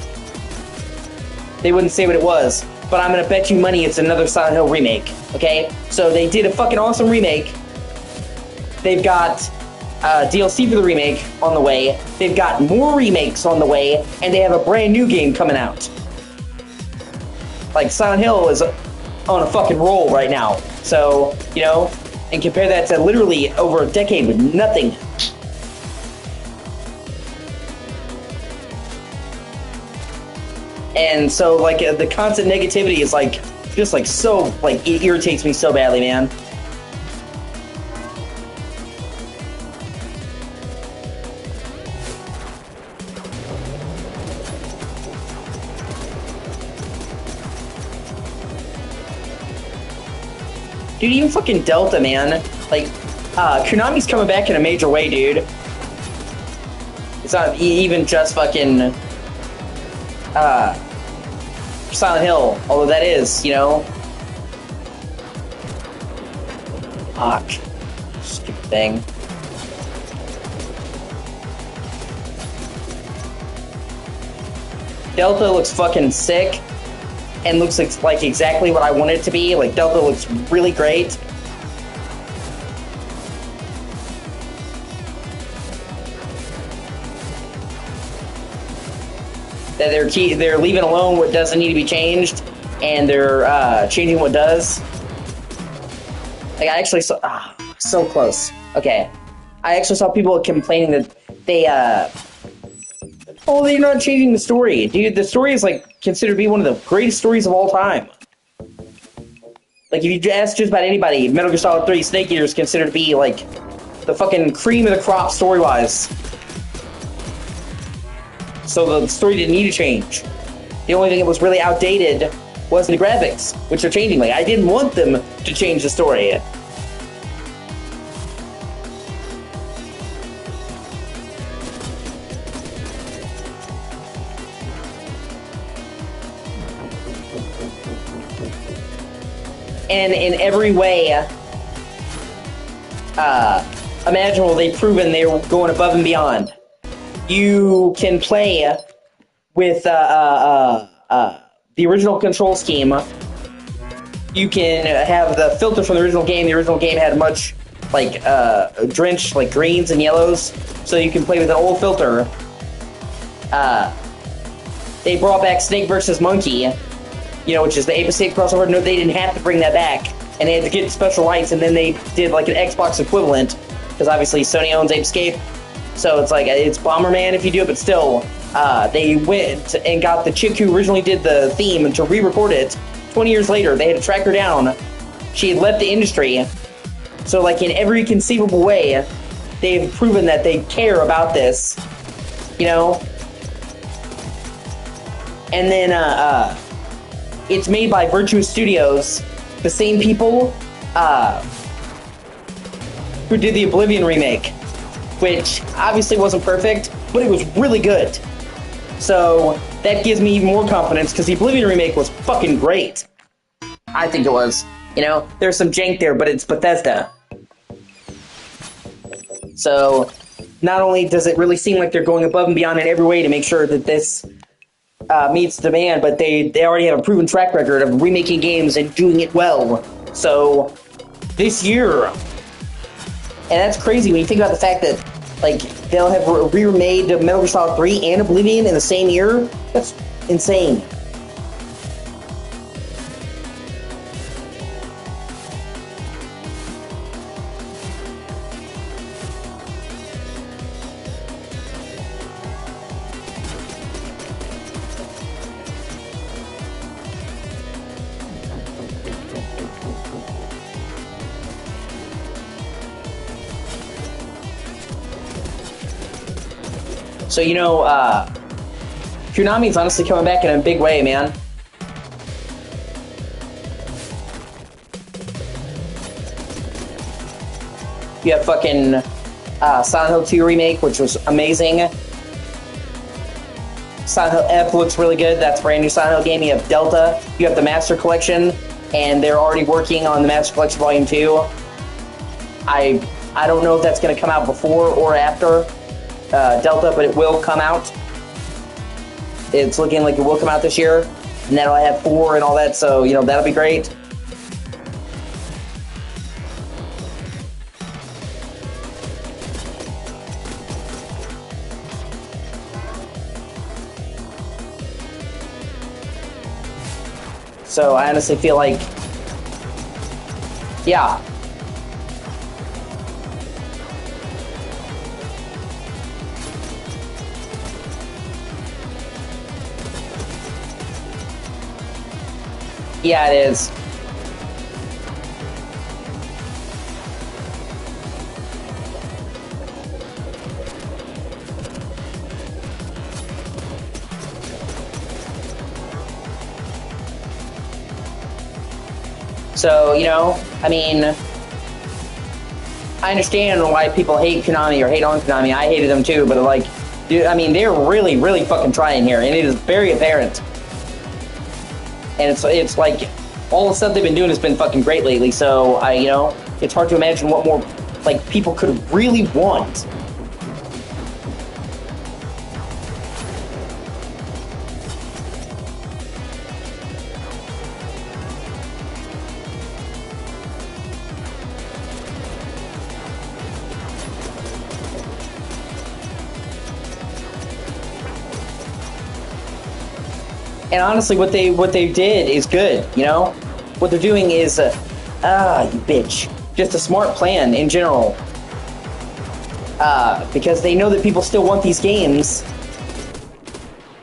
They wouldn't say what it was, but I'm gonna bet you money it's another Silent Hill remake, okay? So they did a fucking awesome remake. They've got DLC for the remake on the way. They've got more remakes on the way, and they have a brand new game coming out. Like, Silent Hill is on a fucking roll right now. So, you know, and compare that to literally over a decade with nothing. And so, like, the constant negativity is, like, just, like, so, like, it irritates me so badly, man. Dude, even fucking Delta, man. Like, Konami's coming back in a major way, dude. It's not even just fucking, Silent Hill, although that is, you know. Fuck. Stupid thing. Delta looks fucking sick. And looks like exactly what I want it to be. Like, Delta looks really great. that they're leaving alone what doesn't need to be changed, and they're changing what does. Like, I actually saw... so close. Okay. I actually saw people complaining that they, oh, they're not changing the story. Dude, the story is, like, considered to be one of the greatest stories of all time. Like, if you ask just about anybody, Metal Gear Solid 3 Snake Eater is considered to be, like, the fucking cream of the crop story-wise. So the story didn't need to change. The only thing that was really outdated was the graphics, which are changing. Like, I didn't want them to change the story. And in every way imaginable, they've proven they're going above and beyond. You can play with the original control scheme. You can have the filter from the original game. The original game had much, like, drenched, like, greens and yellows, so you can play with an old filter. They brought back Snake versus Monkey, you know, which is the Ape Escape crossover. No, they didn't have to bring that back, and they had to get special rights, and then they did, like, an Xbox equivalent, because obviously Sony owns Ape Escape, so it's like, it's Bomberman if you do it, but still, they went and got the chick who originally did the theme to re-record it. 20 years later, they had to track her down. She had left the industry, so, like, in every conceivable way, they've proven that they care about this, you know? And then, it's made by Virtua Studios, the same people who did the Oblivion remake, which obviously wasn't perfect, but it was really good. So that gives me even more confidence, because the Oblivion remake was fucking great. I think it was. You know, there's some jank there, but it's Bethesda. So not only does it really seem like they're going above and beyond in every way to make sure that this meets demand, but they already have a proven track record of remaking games and doing it well. So this year, and that's crazy when you think about the fact that, like, they'll have remade Metal Gear Solid 3 and Oblivion in the same year. That's insane. So, you know, Konami's honestly coming back in a big way, man. You have fucking Silent Hill 2 remake, which was amazing. Silent Hill F looks really good. That's a brand new Silent Hill game. You have Delta. You have the Master Collection, and they're already working on the Master Collection Volume 2. I don't know if that's going to come out before or after Delta, but it will come out. It's looking like it will come out this year, and that'll have 4 and all that, so, you know, that'll be great. So I honestly feel like, yeah. Yeah, it is. So, you know, I mean, I understand why people hate Konami or hate on Konami. I hated them too, but, like, dude, I mean, they're really, really fucking trying here, and it is very apparent. And it's like, all the stuff they've been doing has been fucking great lately, so, you know, it's hard to imagine what more, like, people could really want. And honestly, what they did is good. You know, what they're doing is, you bitch, just a smart plan in general. Because they know that people still want these games.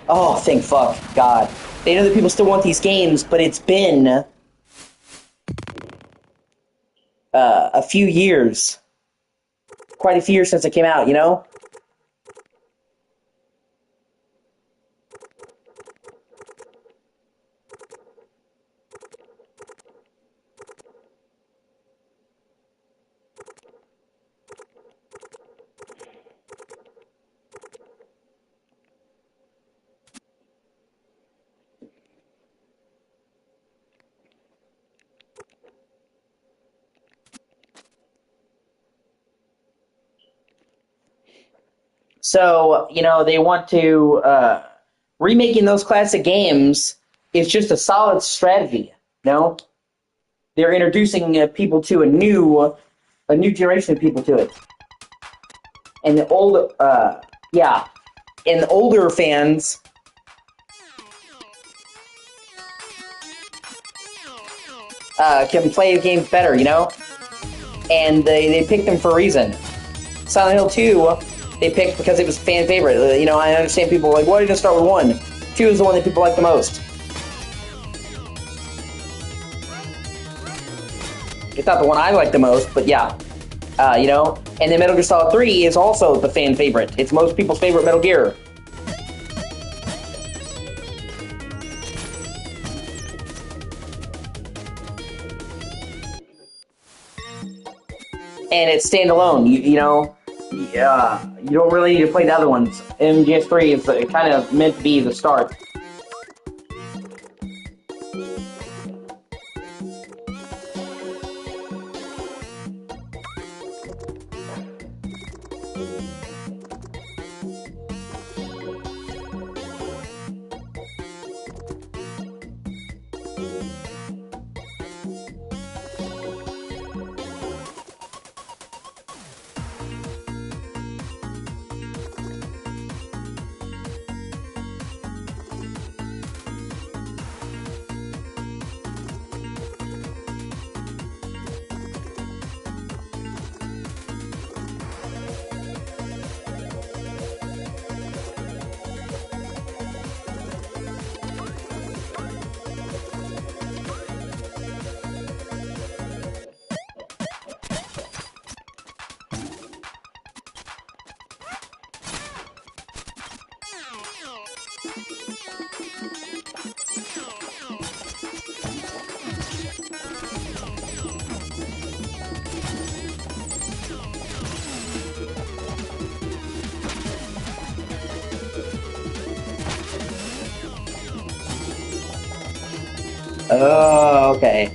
Oh, thank fuck, God. They know that people still want these games, but it's been a few years, quite a few years since it came out. You know. So, you know, they want to remaking those classic games is just a solid strategy. You know, they're introducing people to a new generation of people to it, and the old, yeah, and the older fans can play the games better. You know, and they picked them for a reason. Silent Hill 2, they picked because it was fan favorite. You know, I understand people are like, why did you start with 1? 2 is the one that people like the most. It's not the one I like the most, but yeah. You know, and then Metal Gear Solid 3 is also the fan favorite. It's most people's favorite Metal Gear. And it's standalone. You know, you don't really need to play the other ones. MGS3 is kind of meant to be the start. Oh, okay.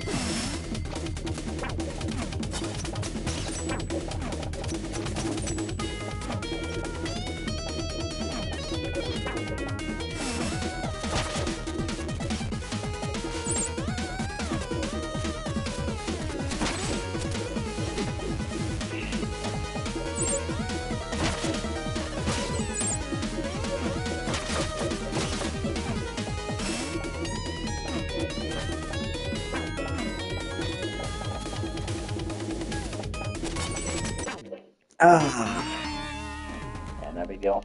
Yeah, no big deal.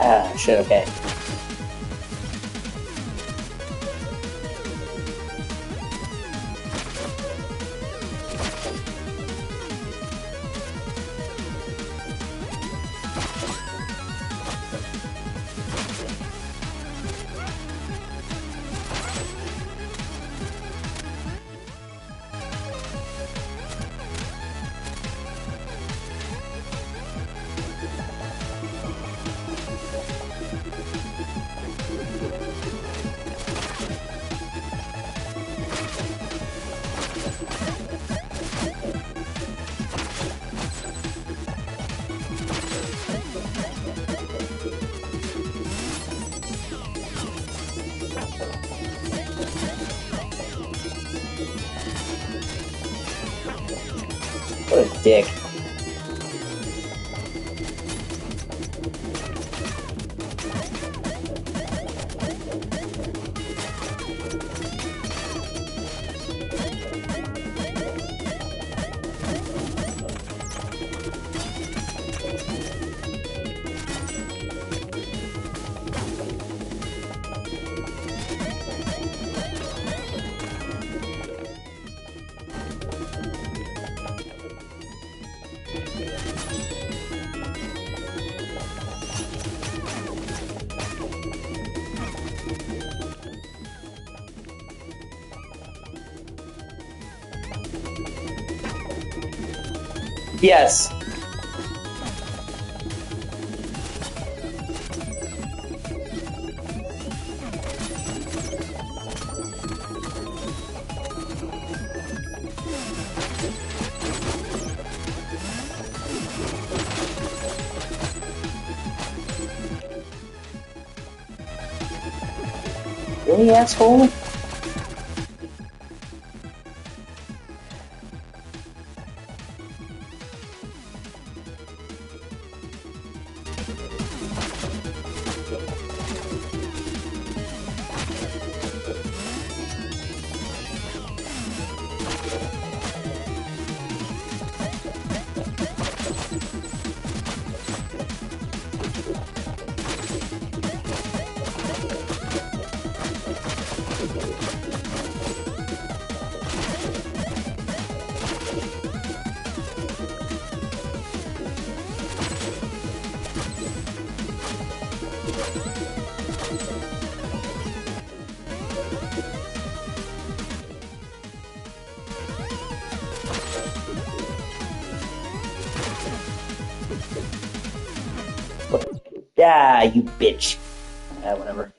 Ah, shit, okay. What a dick. Yes. Really, asshole? Ah, you bitch. Ah, whatever.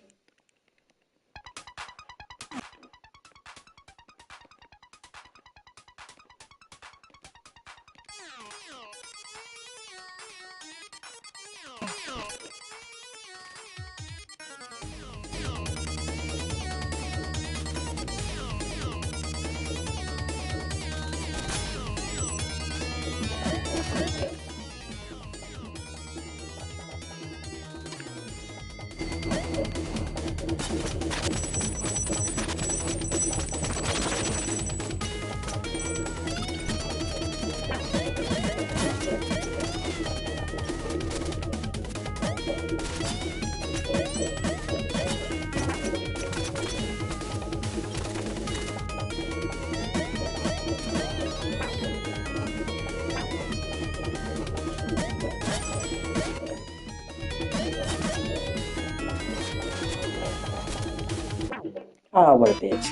Oh, what a bitch.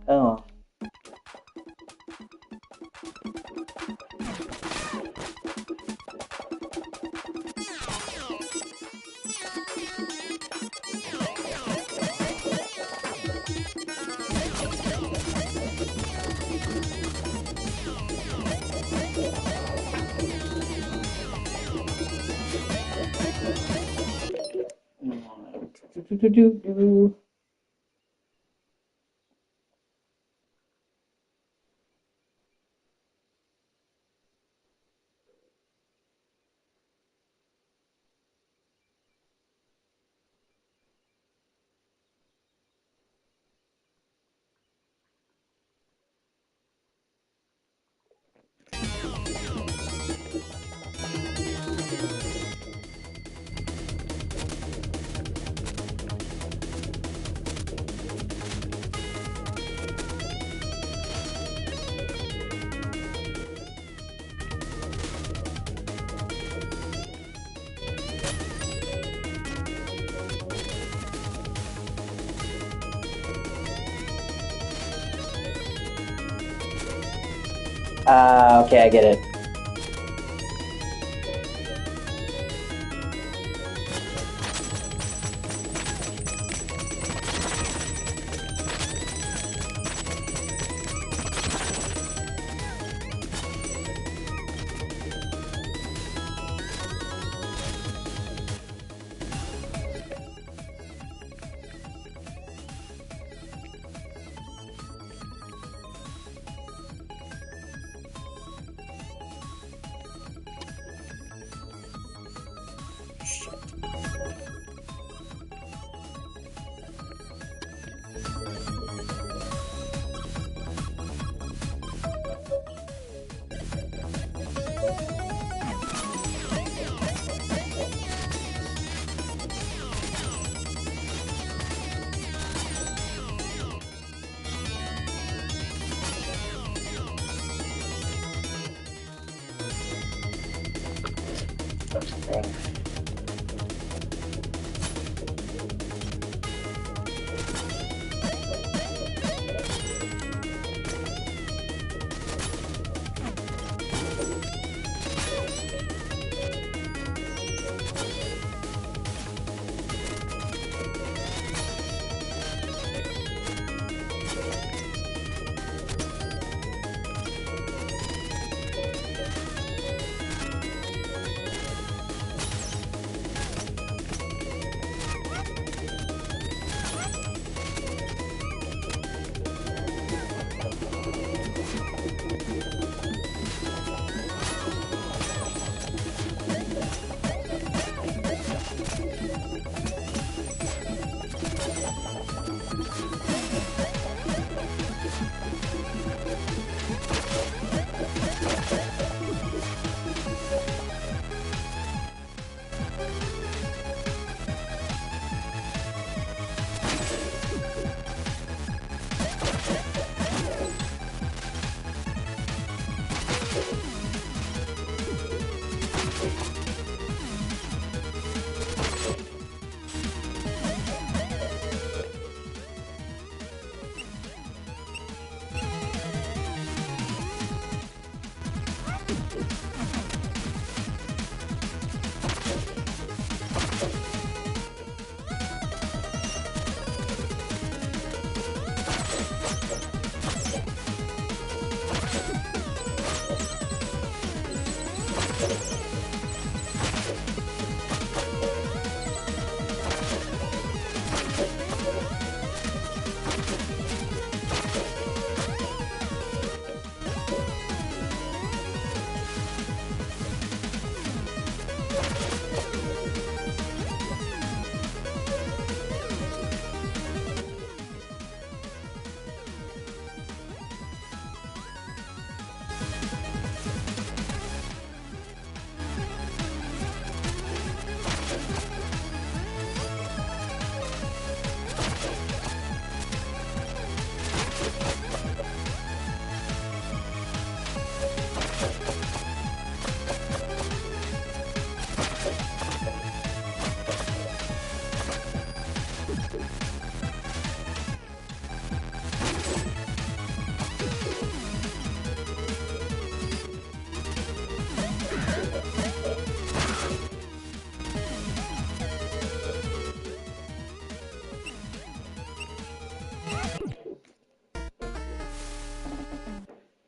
Oh. Okay, I get it.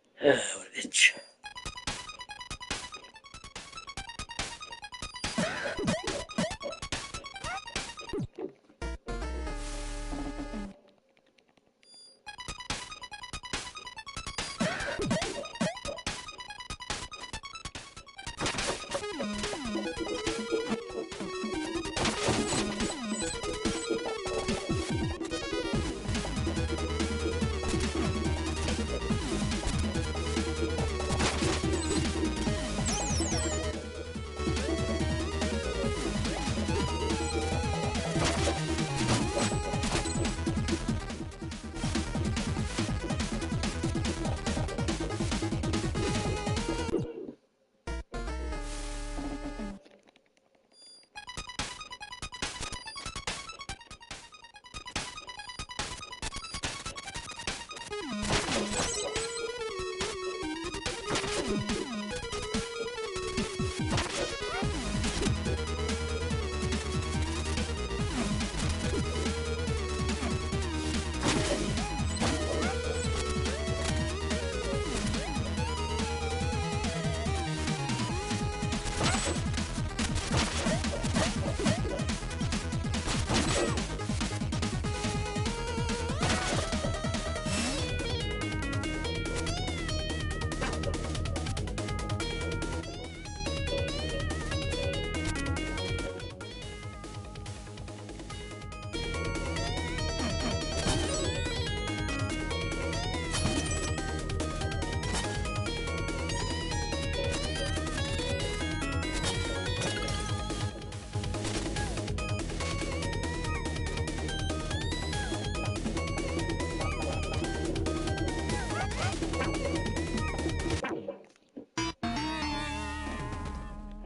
What a bitch.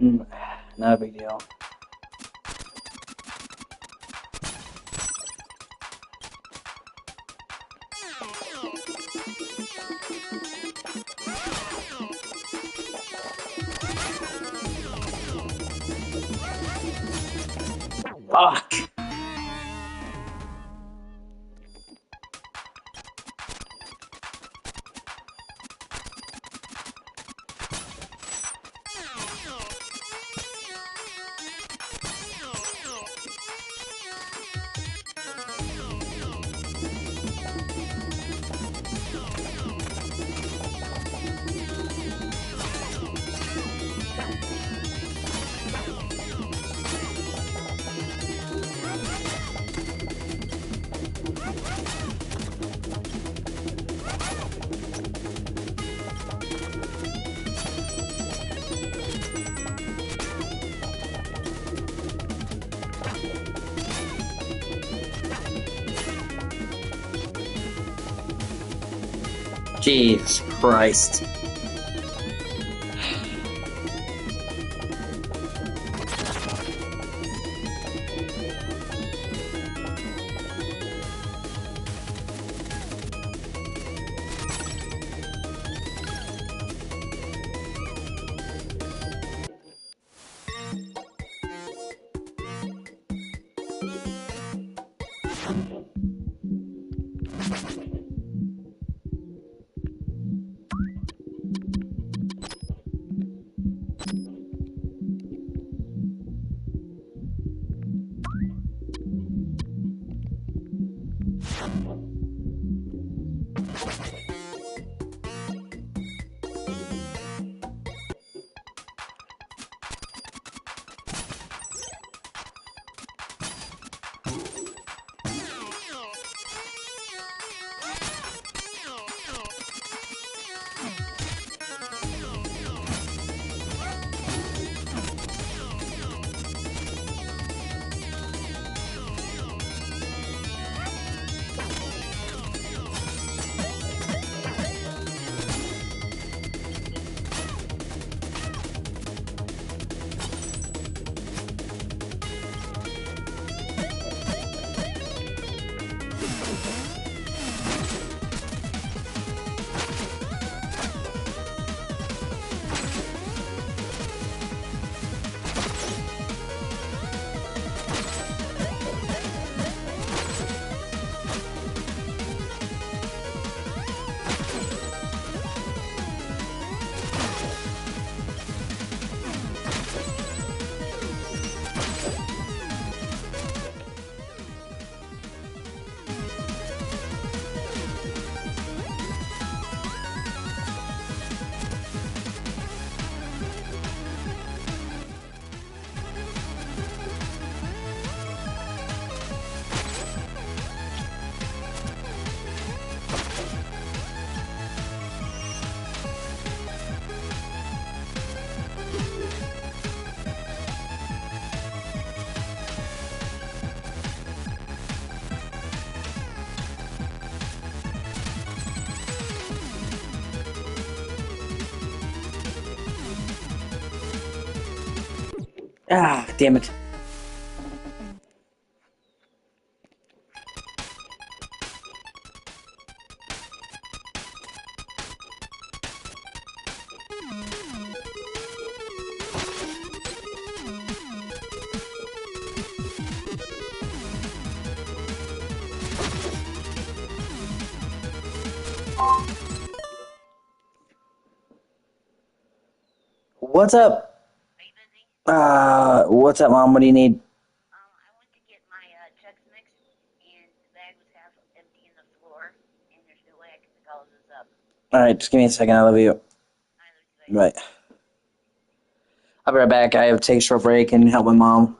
Not a big deal. Fuck! Jesus Christ. Ah, damn it. What's up? Are you busy? What's up, Mom? What do you need? I went to get my Chex Mix, and the bag was half empty in the floor, and there's no way I can pick all of this up. Alright, just give me a second. I love you. I love you guys. Right. I'll be right back. I have to take a short break and help my mom.